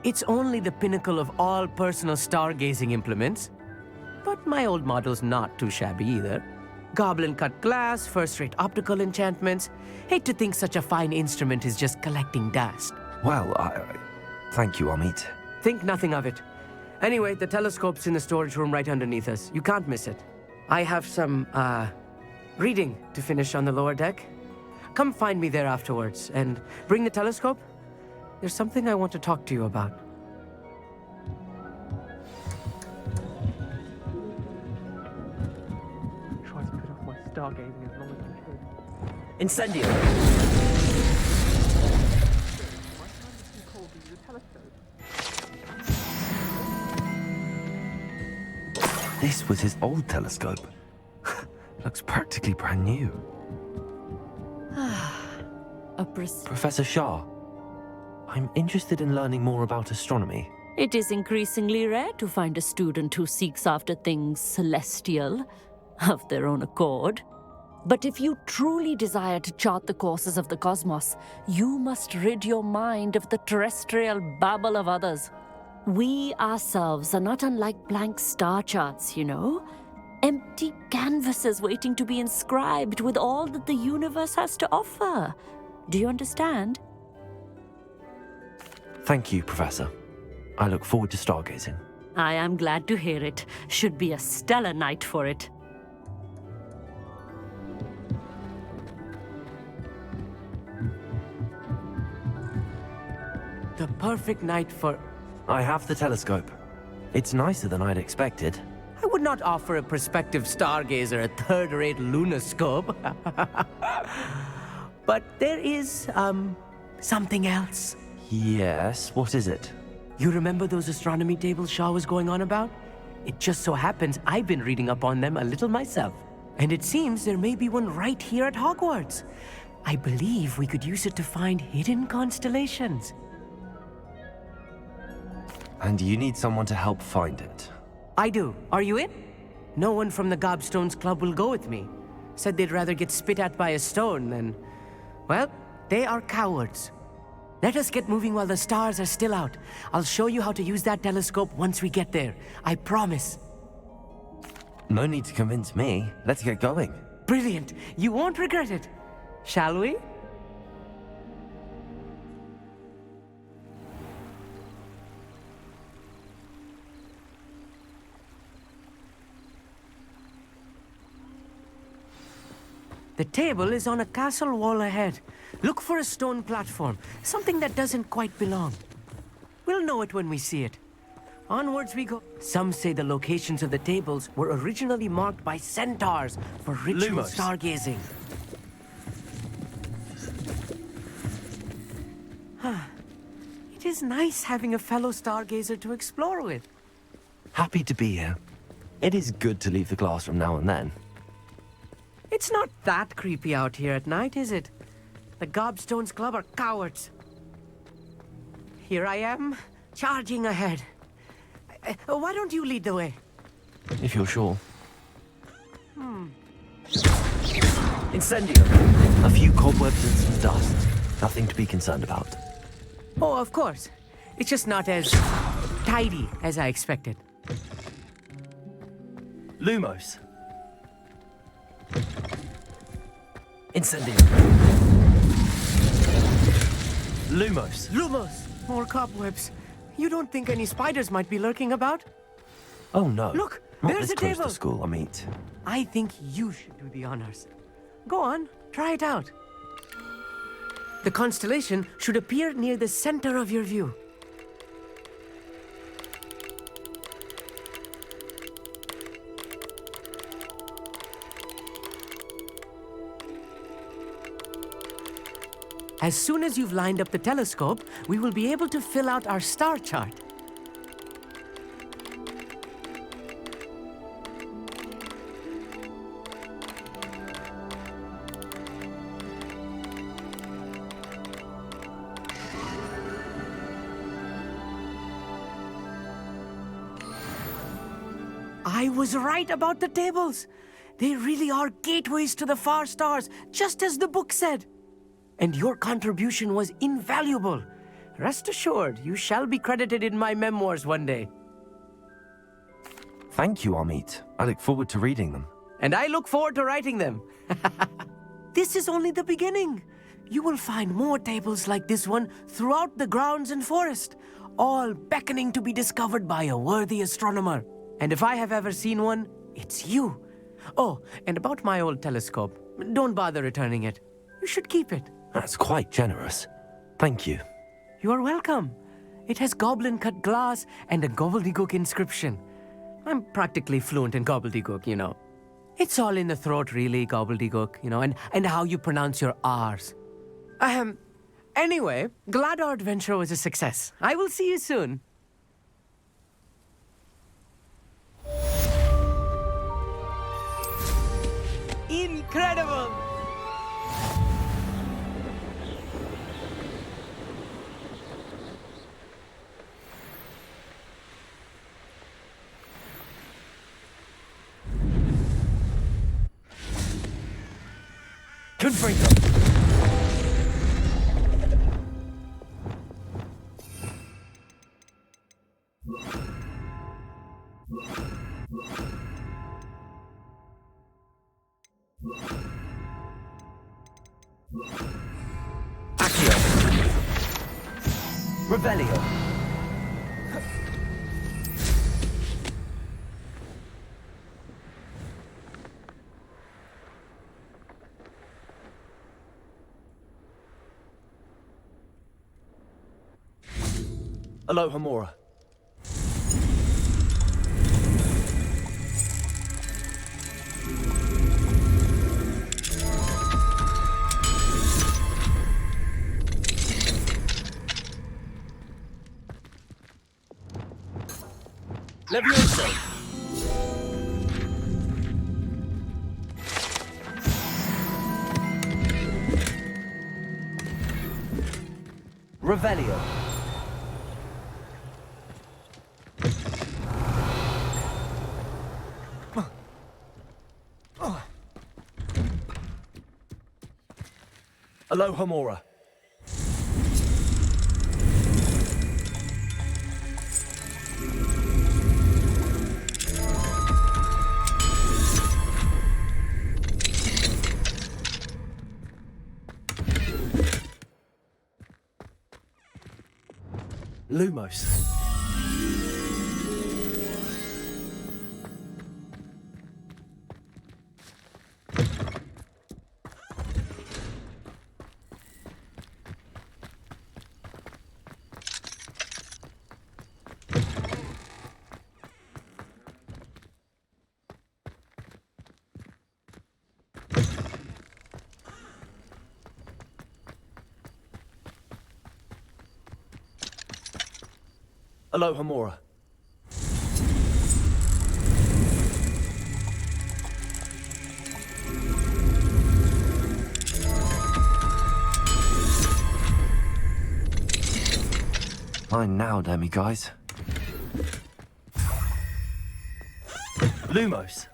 It's only the pinnacle of all personal stargazing implements. But my old model's not too shabby either. Goblin-cut glass, first-rate optical enchantments. Hate to think such a fine instrument is just collecting dust. Well, thank you, Amit. Think nothing of it. Anyway, the telescope's in the storage room right underneath us. You can't miss it. I have some, reading to finish on the lower deck. Come find me there afterwards, and bring the telescope. There's something I want to talk to you about. Try to put off my stargazing as long as I could. Incendio! This was his old telescope. Looks practically brand new. Professor Shah, I'm interested in learning more about astronomy. It is increasingly rare to find a student who seeks after things celestial, of their own accord. But if you truly desire to chart the courses of the cosmos, you must rid your mind of the terrestrial babble of others. We ourselves are not unlike blank star charts, you know? Empty canvases waiting to be inscribed with all that the universe has to offer. Do you understand? Thank you, Professor. I look forward to stargazing. I am glad to hear it. Should be a stellar night for it. The perfect night for... I have the telescope. It's nicer than I'd expected. I would not offer a prospective stargazer a third-rate lunoscope. But there is, something else. Yes, what is it? You remember those astronomy tables Shaw was going on about? It just so happens I've been reading up on them a little myself. And it seems there may be one right here at Hogwarts. I believe we could use it to find hidden constellations. And you need someone to help find it. I do. Are you in? No one from the Gobstones Club will go with me. Said they'd rather get spit at by a stone than... Well, they are cowards. Let us get moving while the stars are still out. I'll show you how to use that telescope once we get there. I promise. No need to convince me. Let's get going. Brilliant. You won't regret it. Shall we? The table is on a castle wall ahead. Look for a stone platform, something that doesn't quite belong. We'll know it when we see it. Onwards we go. Some say the locations of the tables were originally marked by centaurs for ritual Lumos. stargazing. It is nice having a fellow stargazer to explore with. Happy to be here. It is good to leave the classroom now and then. It's not that creepy out here at night, is it? The Gobstones Club are cowards. Here I am, charging ahead. Why don't you lead the way? If you're sure. Incendio. A few cobwebs and some dust. Nothing to be concerned about. Oh, of course. It's just not as tidy as I expected. Lumos. Incendio. Lumos. Lumos! More cobwebs. You don't think any spiders might be lurking about? Oh no. Look, Not there's this a close table. to school, I mean. I think you should do the honors. Go on, try it out. The constellation should appear near the center of your view. As soon as you've lined up the telescope, we will be able to fill out our star chart. I was right about the tables. They really are gateways to the far stars, just as the book said. And your contribution was invaluable. Rest assured, you shall be credited in my memoirs one day. Thank you, Amit. I look forward to reading them. And I look forward to writing them. This is only the beginning. You will find more tables like this one throughout the grounds and forest, all beckoning to be discovered by a worthy astronomer. And if I have ever seen one, it's you. Oh, and about my old telescope, don't bother returning it. You should keep it. That's quite generous. Thank you. You are welcome. It has goblin-cut glass and a gobbledygook inscription. I'm practically fluent in gobbledygook, you know. It's all in the throat, really, gobbledygook, you know, and how you pronounce your R's. Anyway, glad our adventure was a success. I will see you soon. Incredible! Confringo. Accio. Revelio. Alohomora. Levioso. Revelio. Alohomora. Lumos. Alohomora. Mine now, demiguise. Lumos.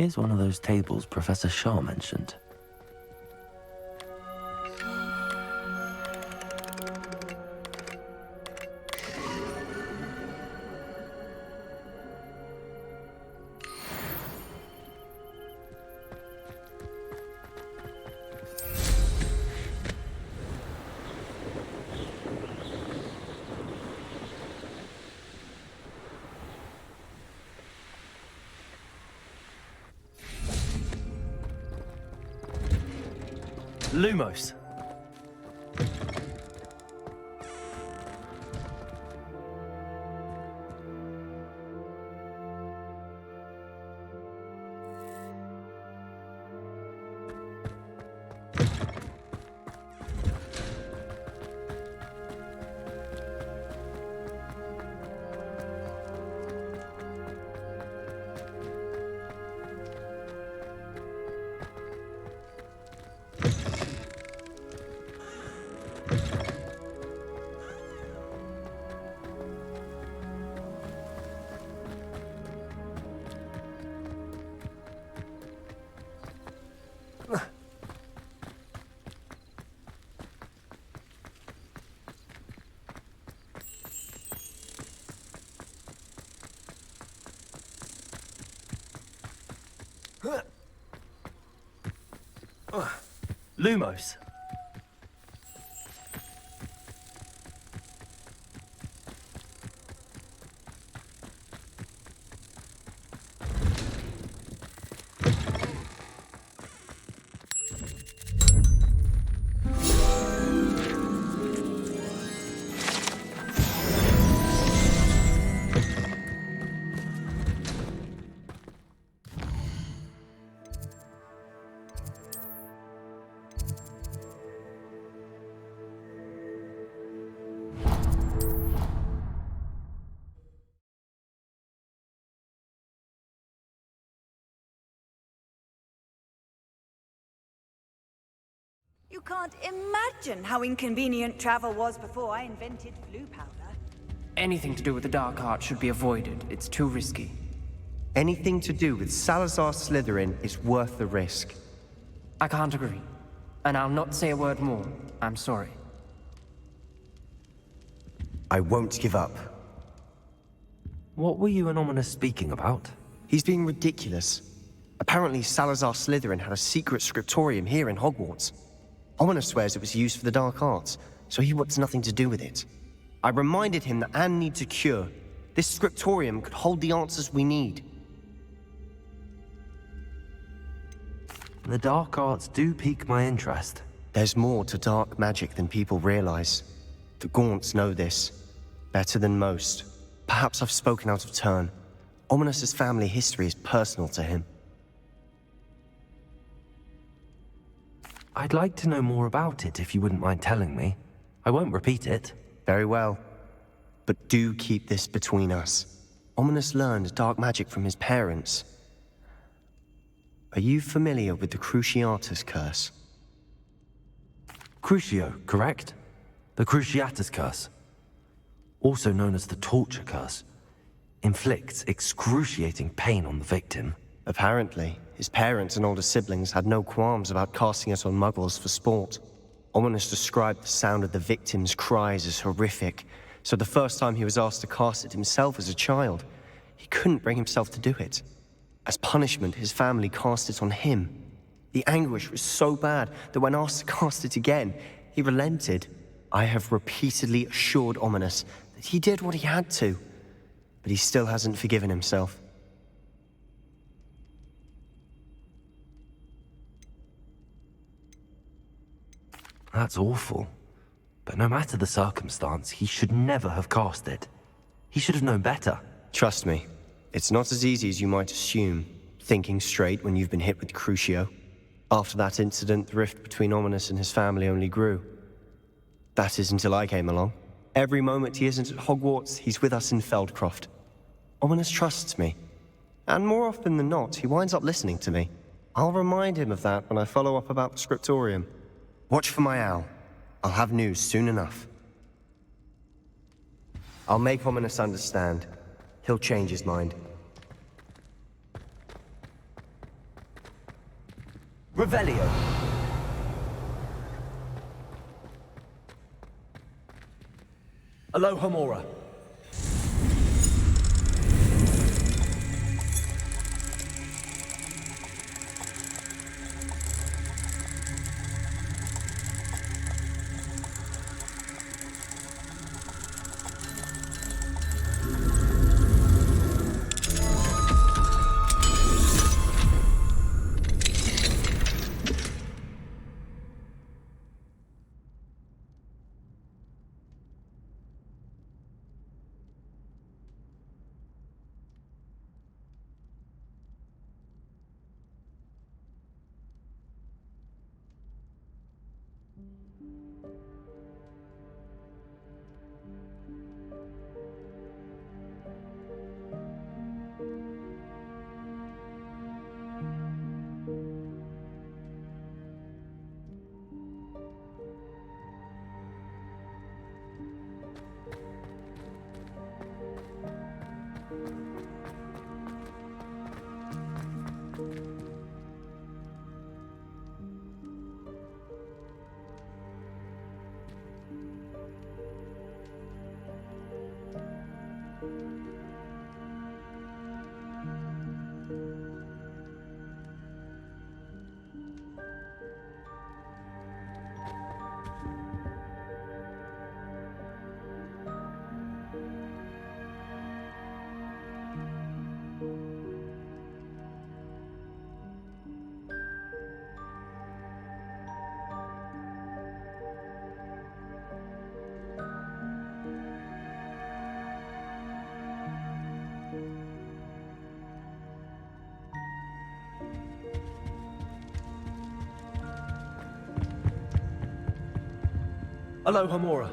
Here's one of those tables Professor Shaw mentioned. Lumos. Lumos. You can't imagine how inconvenient travel was before I invented flu powder. Anything to do with the dark art should be avoided. It's too risky. Anything to do with Salazar Slytherin is worth the risk. I can't agree. And I'll not say a word more. I'm sorry. I won't give up. What were you and Ominous speaking about? He's being ridiculous. Apparently Salazar Slytherin had a secret scriptorium here in Hogwarts. Ominous swears it was used for the dark arts, so he wants nothing to do with it. I reminded him that Anne needs a cure. This scriptorium could hold the answers we need. The dark arts do pique my interest. There's more to dark magic than people realize. The Gaunts know this, better than most. Perhaps I've spoken out of turn. Ominous's family history is personal to him. I'd like to know more about it if you wouldn't mind telling me. I won't repeat it. Very well. But do keep this between us. Ominous learned dark magic from his parents. Are you familiar with the Cruciatus Curse? Crucio, correct? The Cruciatus Curse. Also known as the Torture Curse. Inflicts excruciating pain on the victim. Apparently, his parents and older siblings had no qualms about casting it on muggles for sport. Ominous described the sound of the victim's cries as horrific, so the first time he was asked to cast it himself as a child, he couldn't bring himself to do it. As punishment, his family cast it on him. The anguish was so bad that when asked to cast it again, he relented. I have repeatedly assured Ominous that he did what he had to, but he still hasn't forgiven himself. That's awful. But no matter the circumstance, he should never have cast it. He should have known better. Trust me, it's not as easy as you might assume, thinking straight when you've been hit with Crucio. After that incident, the rift between Ominous and his family only grew. That is until I came along. Every moment he isn't at Hogwarts, he's with us in Feldcroft. Ominous trusts me. And more often than not, he winds up listening to me. I'll remind him of that when I follow up about the scriptorium. Watch for my owl. I'll have news soon enough. I'll make Ominous understand. He'll change his mind. Revelio. Alohomora. Alohomora.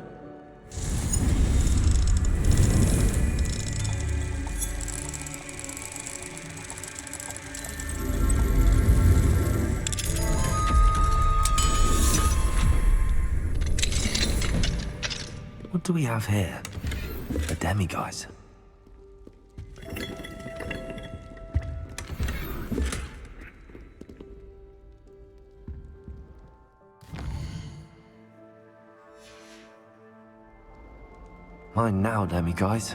do we have here? A demiguise. Mine now, demiguise.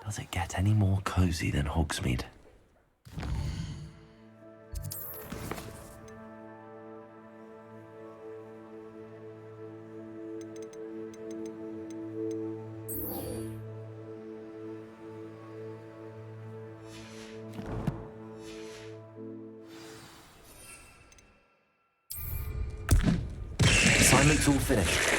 Does it get any more cozy than Hogsmeade? Assignment's all finished.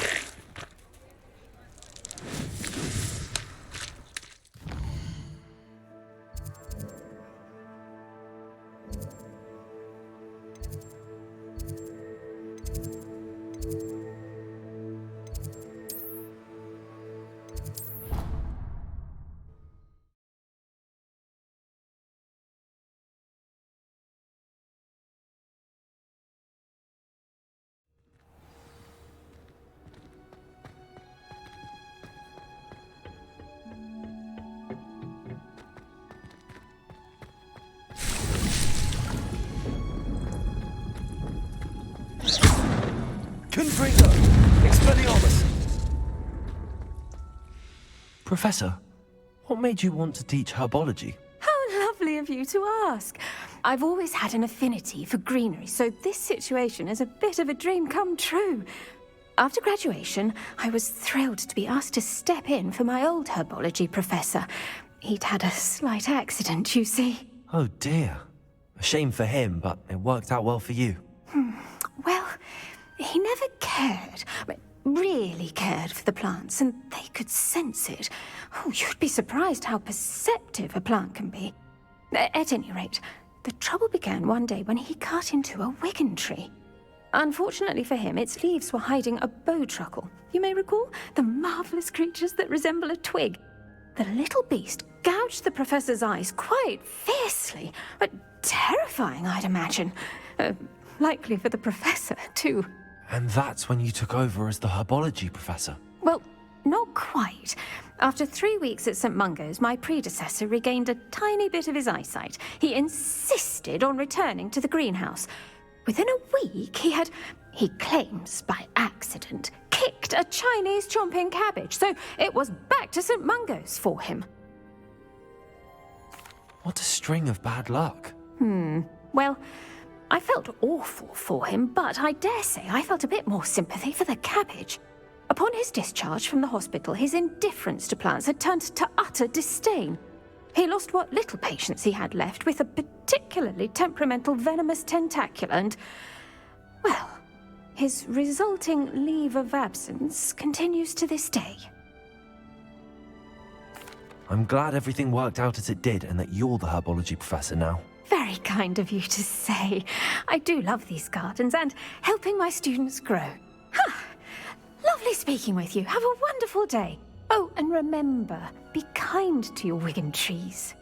Professor, what made you want to teach herbology? How lovely of you to ask. I've always had an affinity for greenery, so this situation is a bit of a dream come true. After graduation, I was thrilled to be asked to step in for my old herbology professor. He'd had a slight accident, you see. Oh dear. A shame for him, but it worked out well for you. Well, he never cared, really cared for the plants, and they could sense it. Oh, you'd be surprised how perceptive a plant can be. At any rate, the trouble began one day when he cut into a wigan tree. Unfortunately for him, its leaves were hiding a bowtruckle. You may recall the marvelous creatures that resemble a twig. The little beast gouged the professor's eyes quite fiercely, but terrifying, I'd imagine. Likely for the professor, too. And that's when you took over as the herbology professor? Well, not quite. After 3 weeks at St. Mungo's, my predecessor regained a tiny bit of his eyesight. He insisted on returning to the greenhouse. Within a week, he claims by accident, kicked a Chinese chomping cabbage, so it was back to St. Mungo's for him. What a string of bad luck. Well, I felt awful for him, but I dare say I felt a bit more sympathy for the cabbage. Upon his discharge from the hospital, his indifference to plants had turned to utter disdain. He lost what little patience he had left with a particularly temperamental venomous tentacula and, well, his resulting leave of absence continues to this day. I'm glad everything worked out as it did and that you're the herbology professor now. Very kind of you to say. I do love these gardens and helping my students grow. Lovely speaking with you. Have a wonderful day. Oh, and remember, be kind to your wigan trees.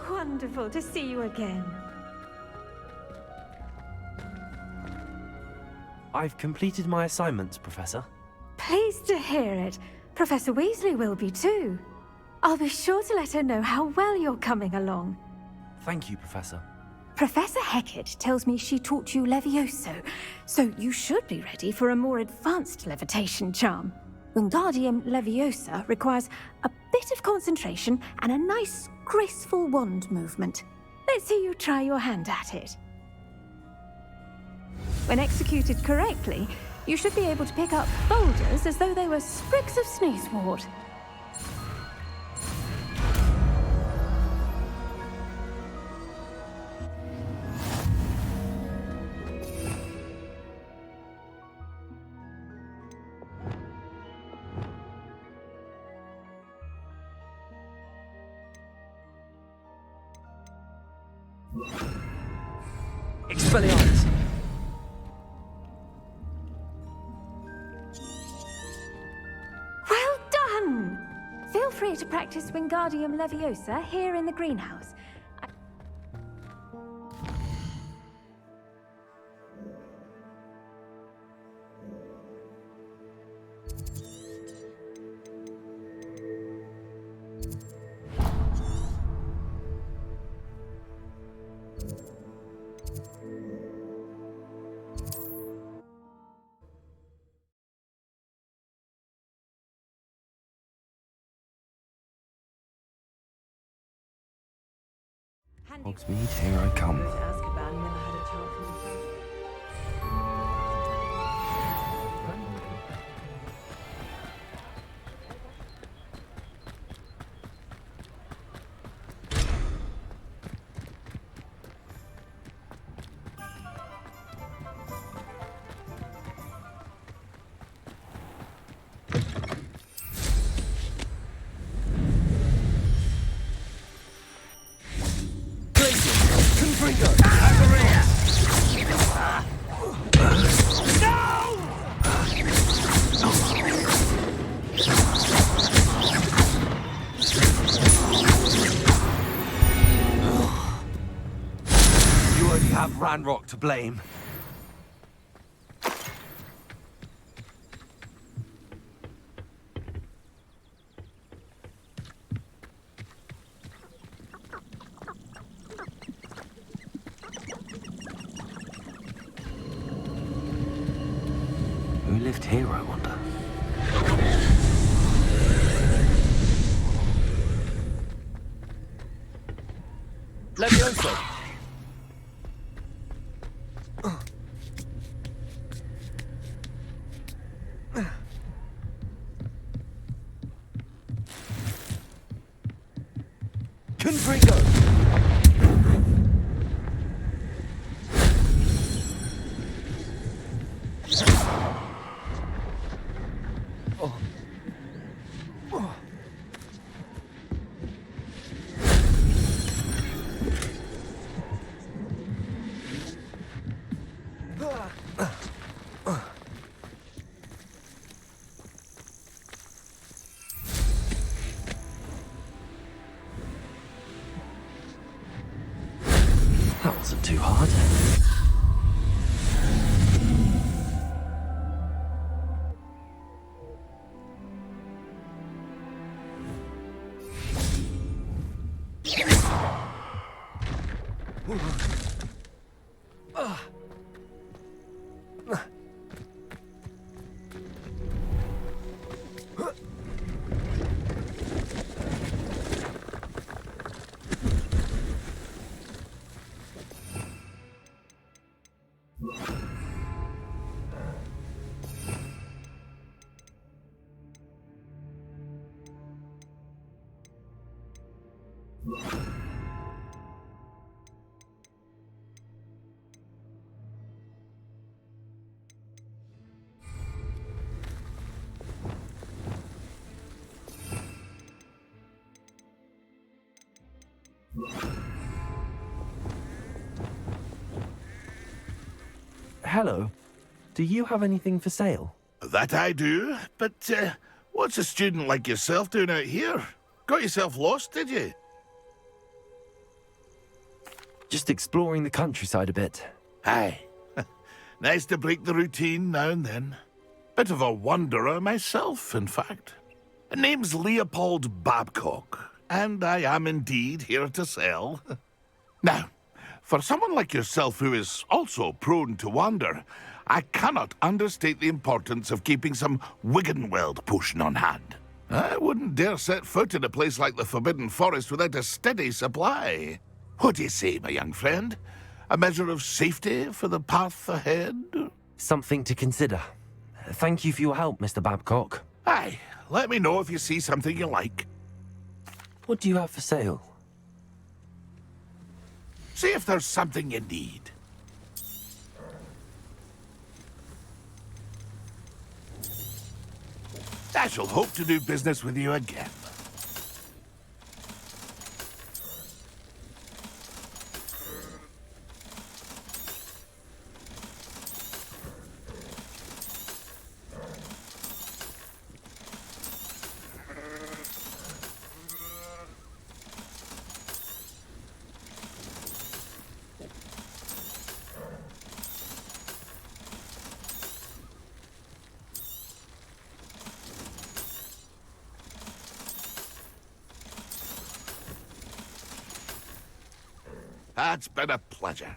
Wonderful to see you again. I've completed my assignments, Professor. Pleased to hear it. Professor Weasley will be too. I'll be sure to let her know how well you're coming along. Thank you, Professor. Professor Hecat tells me she taught you Levioso, so you should be ready for a more advanced levitation charm. Wingardium Leviosa requires a bit of concentration and a nice, graceful wand movement. Let's see you try your hand at it. When executed correctly, you should be able to pick up boulders as though they were sprigs of sneezewort. Expelliarmus! Well done! Feel free to practice Wingardium Leviosa here in the greenhouse. Hogsmeade, here I come. You only have Ranrock to blame. Who lived here, I wonder? Levioso! Confringo! That wasn't too hard. Hello. Do you have anything for sale? That I do, but what's a student like yourself doing out here? Got yourself lost, did you? Just exploring the countryside a bit. Aye. Nice to break the routine now and then. Bit of a wanderer myself, in fact. Name's Leopold Babcock, and I am indeed here to sell. Now, for someone like yourself who is also prone to wander, I cannot understate the importance of keeping some Wiggenweld potion on hand. I wouldn't dare set foot in a place like the Forbidden Forest without a steady supply. What do you say, my young friend? A measure of safety for the path ahead? Something to consider. Thank you for your help, Mr. Babcock. Aye, let me know if you see something you like. What do you have for sale? See if there's something you need. I shall hope to do business with you again. It's been a pleasure.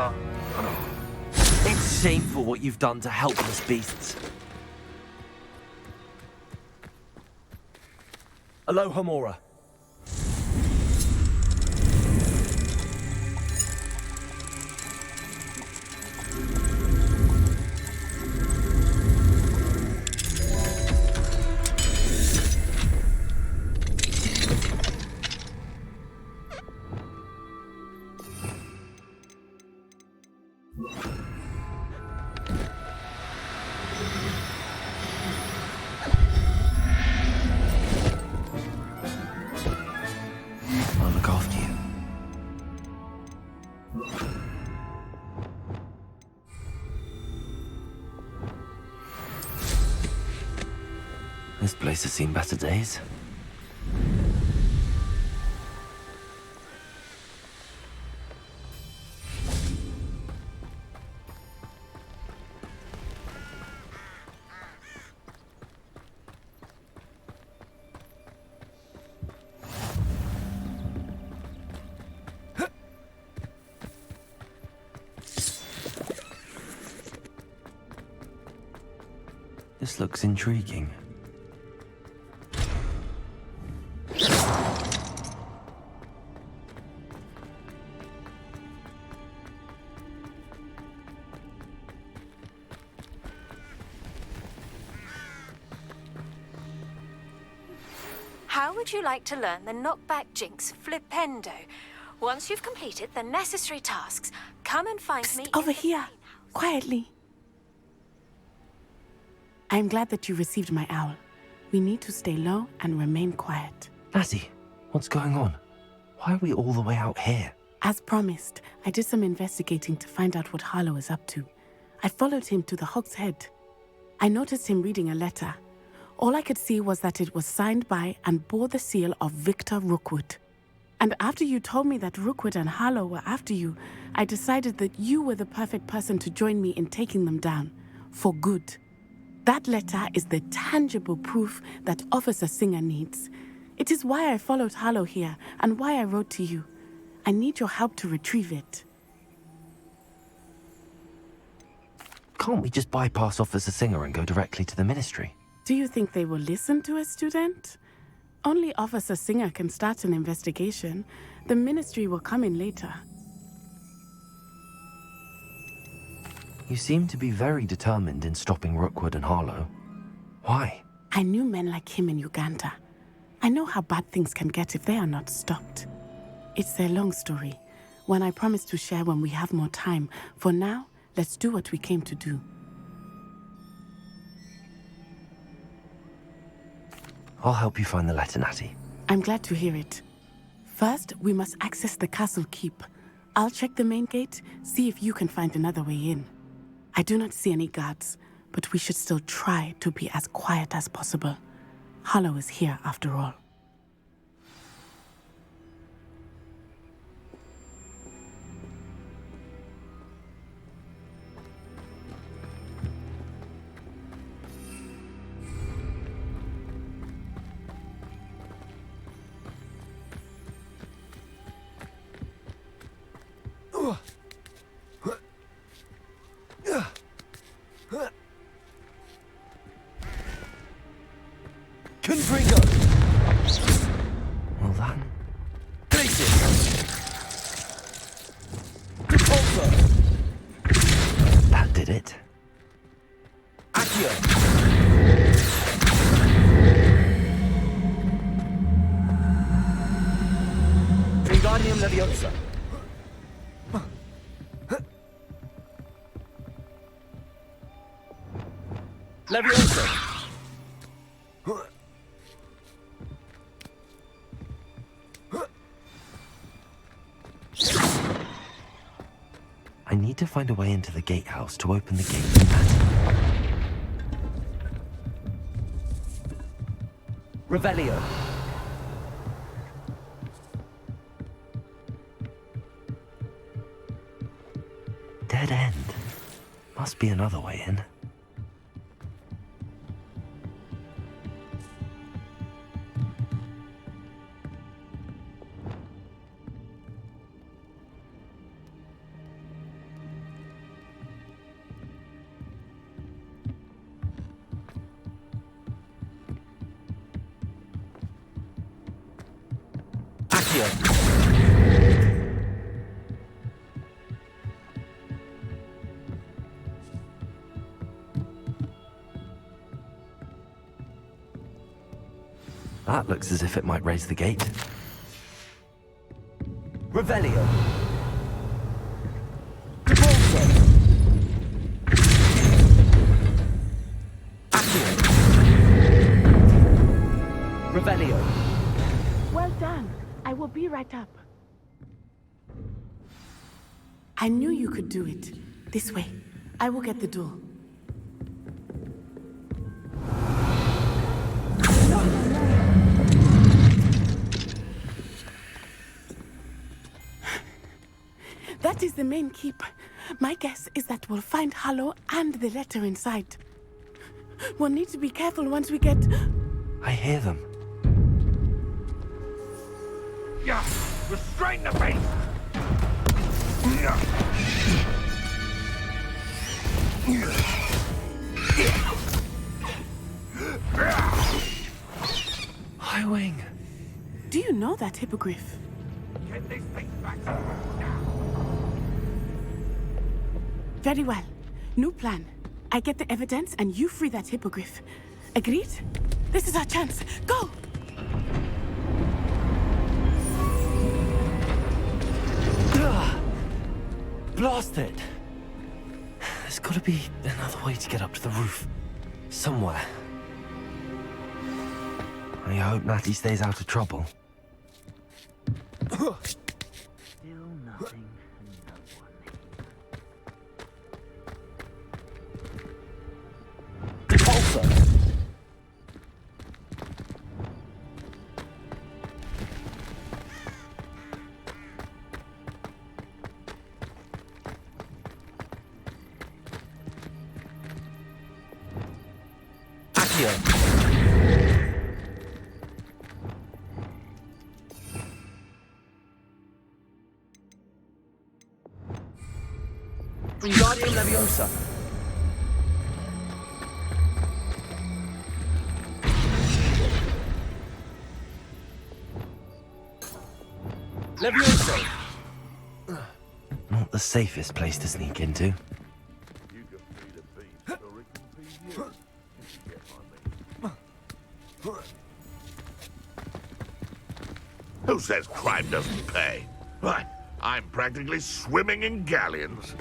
It's shameful what you've done to helpless beasts. Alohomora. I'll look after you. This place has seen better days. This looks intriguing. How would you like to learn the knockback jinx flipendo? Once you've completed the necessary tasks, come and find me Over here, quietly. I'm glad that you received my owl. We need to stay low and remain quiet. Natty, what's going on? Why are we all the way out here? As promised, I did some investigating to find out what Harlow is up to. I followed him to the Hog's Head. I noticed him reading a letter. All I could see was that it was signed by and bore the seal of Victor Rookwood. And after you told me that Rookwood and Harlow were after you, I decided that you were the perfect person to join me in taking them down. For good. That letter is the tangible proof that Officer Singer needs. It is why I followed Harlow here and why I wrote to you. I need your help to retrieve it. Can't we just bypass Officer Singer and go directly to the Ministry? Do you think they will listen to a student? Only Officer Singer can start an investigation. The Ministry will come in later. You seem to be very determined in stopping Rookwood and Harlow. Why? I knew men like him in Uganda. I know how bad things can get if they are not stopped. It's a long story, one I promise to share when we have more time. For now, let's do what we came to do. I'll help you find the letter, Natty. I'm glad to hear it. First, we must access the castle keep. I'll check the main gate, see if you can find another way in. I do not see any guards, but we should still try to be as quiet as possible. Harlow is here after all. Well done. That did it. Wingardium Leviosa. Leviosa. I need to find a way into the gatehouse to open the gate. Revelio. Dead end. Must be another way in. That looks as if it might raise the gate. Revelio. Revelio. Well done. I will be right up. I knew you could do it. This way. I will get the door. That is the main keep. My guess is that we'll find Hollow and the letter inside. We'll need to be careful once we get... I hear them. Yeah, restrain the beast! High Wing. Do you know that hippogriff? Get this thing back now! Very well. New plan. I get the evidence and you free that hippogriff. Agreed? This is our chance. Go! Blast it! There's gotta be another way to get up to the roof. Somewhere. I hope Natty stays out of trouble. Still nothing and no one. Repulsor. Wingardium Leviosa. Leviosa. Not the safest place to sneak into. Who says crime doesn't pay? Why, I'm practically swimming in galleons.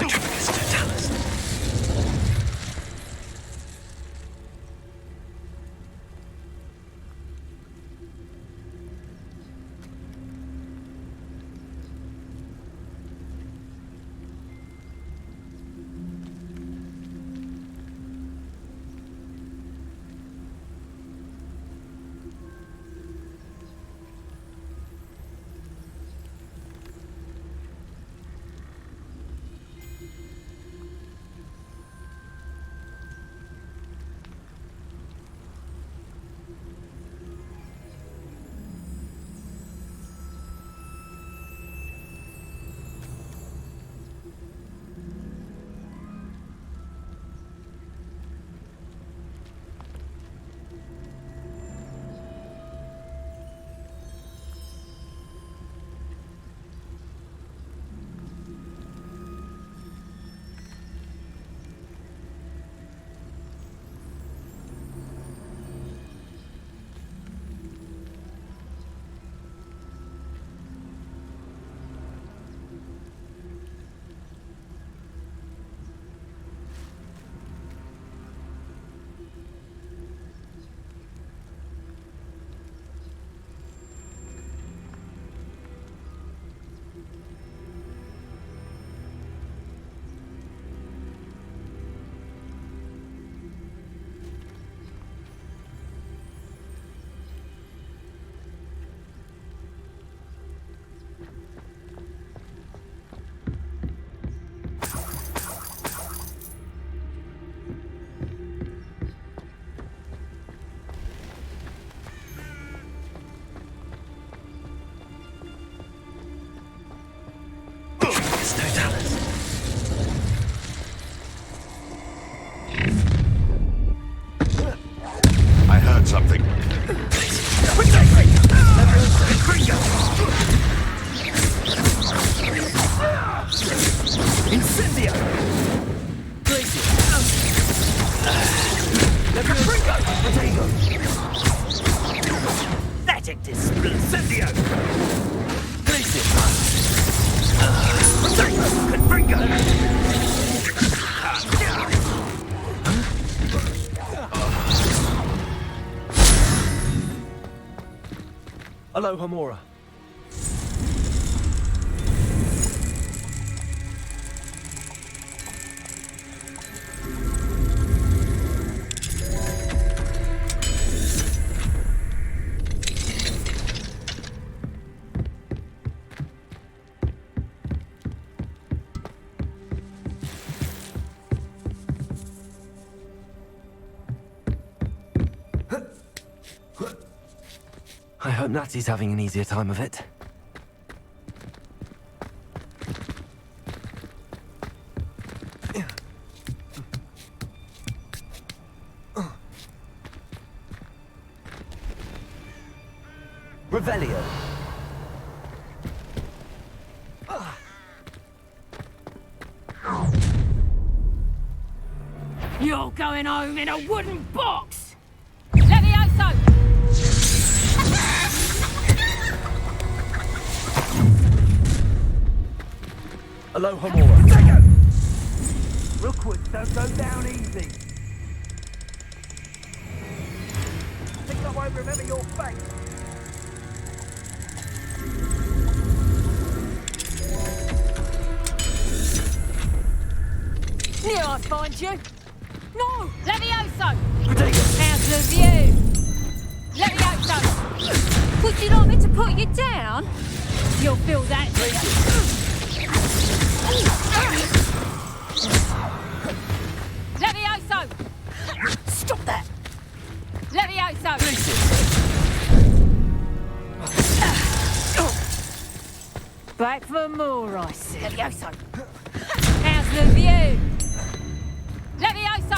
Pathetic display. Incendio! Hello, Hamura. I hope Natsy's having an easier time of it. Revelio. You're going home in a wooden box! Levioso! Hello, Hamura. Rookwood, don't go down easy. Think I won't remember your face. Knew I'd find you. No! Levioso! How's the view? Levioso! Would you like me to put you down? You'll feel that. Levioso! Stop that! Levioso! Back for more, I said. Levioso! How's the view? Levioso!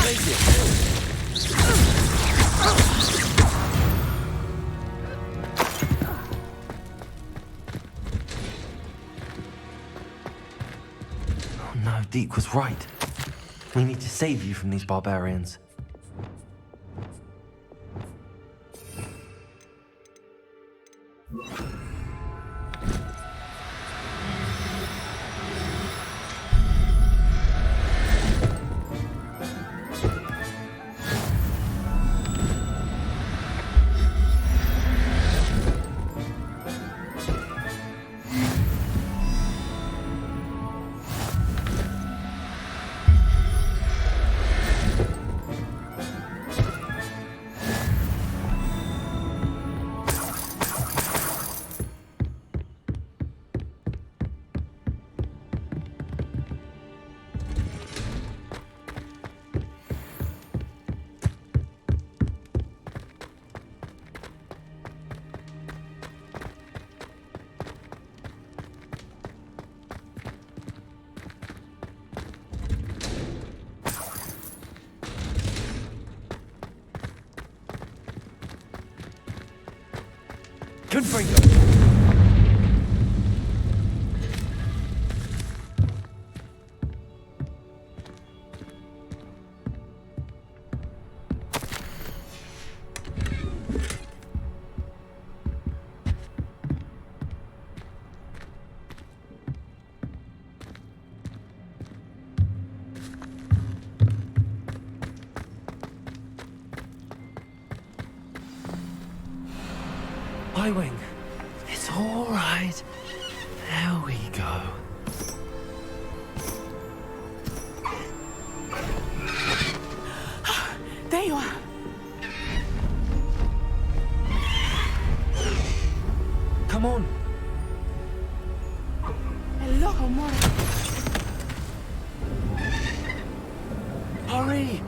Oh no, Deke was right. We need to save you from these barbarians. Confringo. Wing. It's all right. There we go. There you are. Come on. Hello, Hamura. Hurry.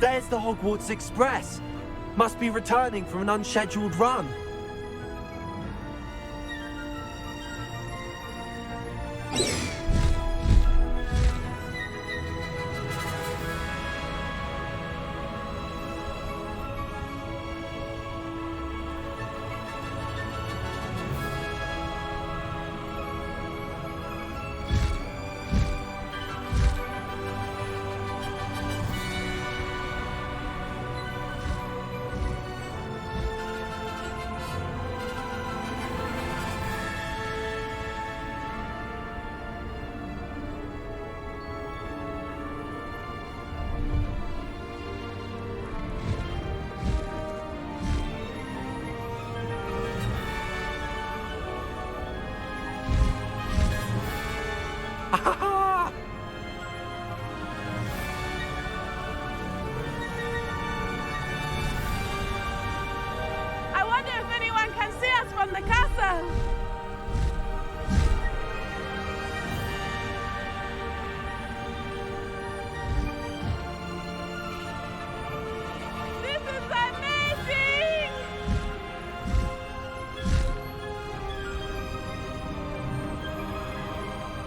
There's the Hogwarts Express. Must be returning from an unscheduled run. I wonder if anyone can see us from the castle. This is amazing!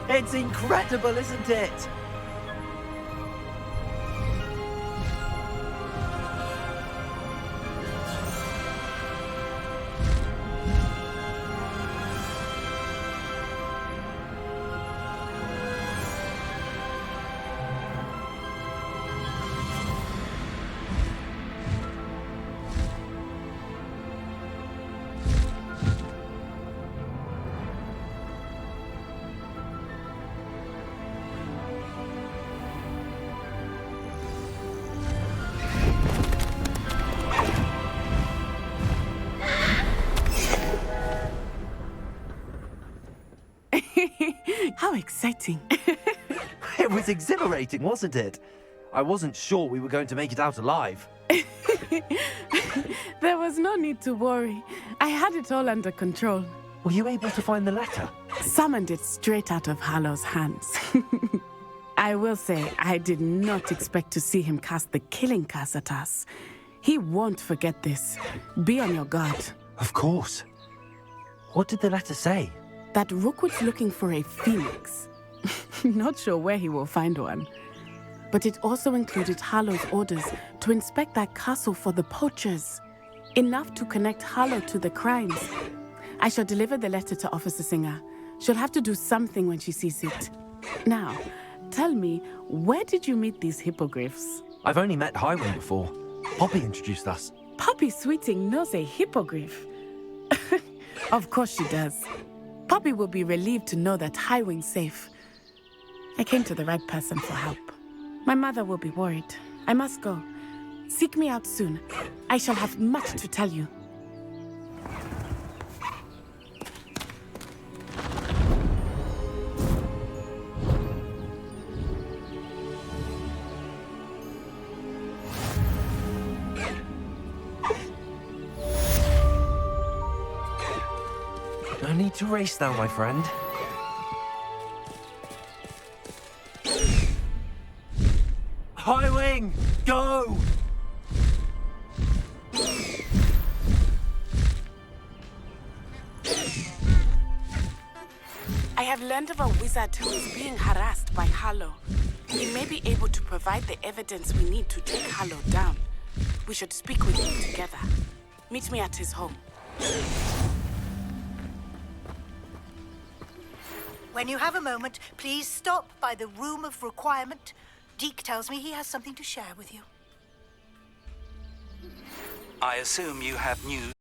It's incredible, isn't it? How exciting. It was exhilarating, wasn't it? I wasn't sure we were going to make it out alive. There was no need to worry. I had it all under control. Were you able to find the letter? Summoned it straight out of Hallow's hands. I will say, I did not expect to see him cast the killing curse at us. He won't forget this. Be on your guard. Of course. What did the letter say? That Rookwood's looking for a phoenix. Not sure where he will find one. But it also included Hallow's orders to inspect that castle for the poachers. Enough to connect Hallow to the crimes. I shall deliver the letter to Officer Singer. She'll have to do something when she sees it. Now, tell me, where did you meet these hippogriffs? I've only met Highwing before. Poppy introduced us. Poppy Sweeting knows a hippogriff. Of course she does. Poppy will be relieved to know that Highwing's safe. I came to the right person for help. My mother will be worried. I must go. Seek me out soon. I shall have much to tell you. No need to race now, my friend. Highwing, go! I have learned of a wizard who is being harassed by Hallow. He may be able to provide the evidence we need to take Hallow down. We should speak with him together. Meet me at his home. When you have a moment, please stop by the Room of Requirement. Deke tells me he has something to share with you. I assume you have news.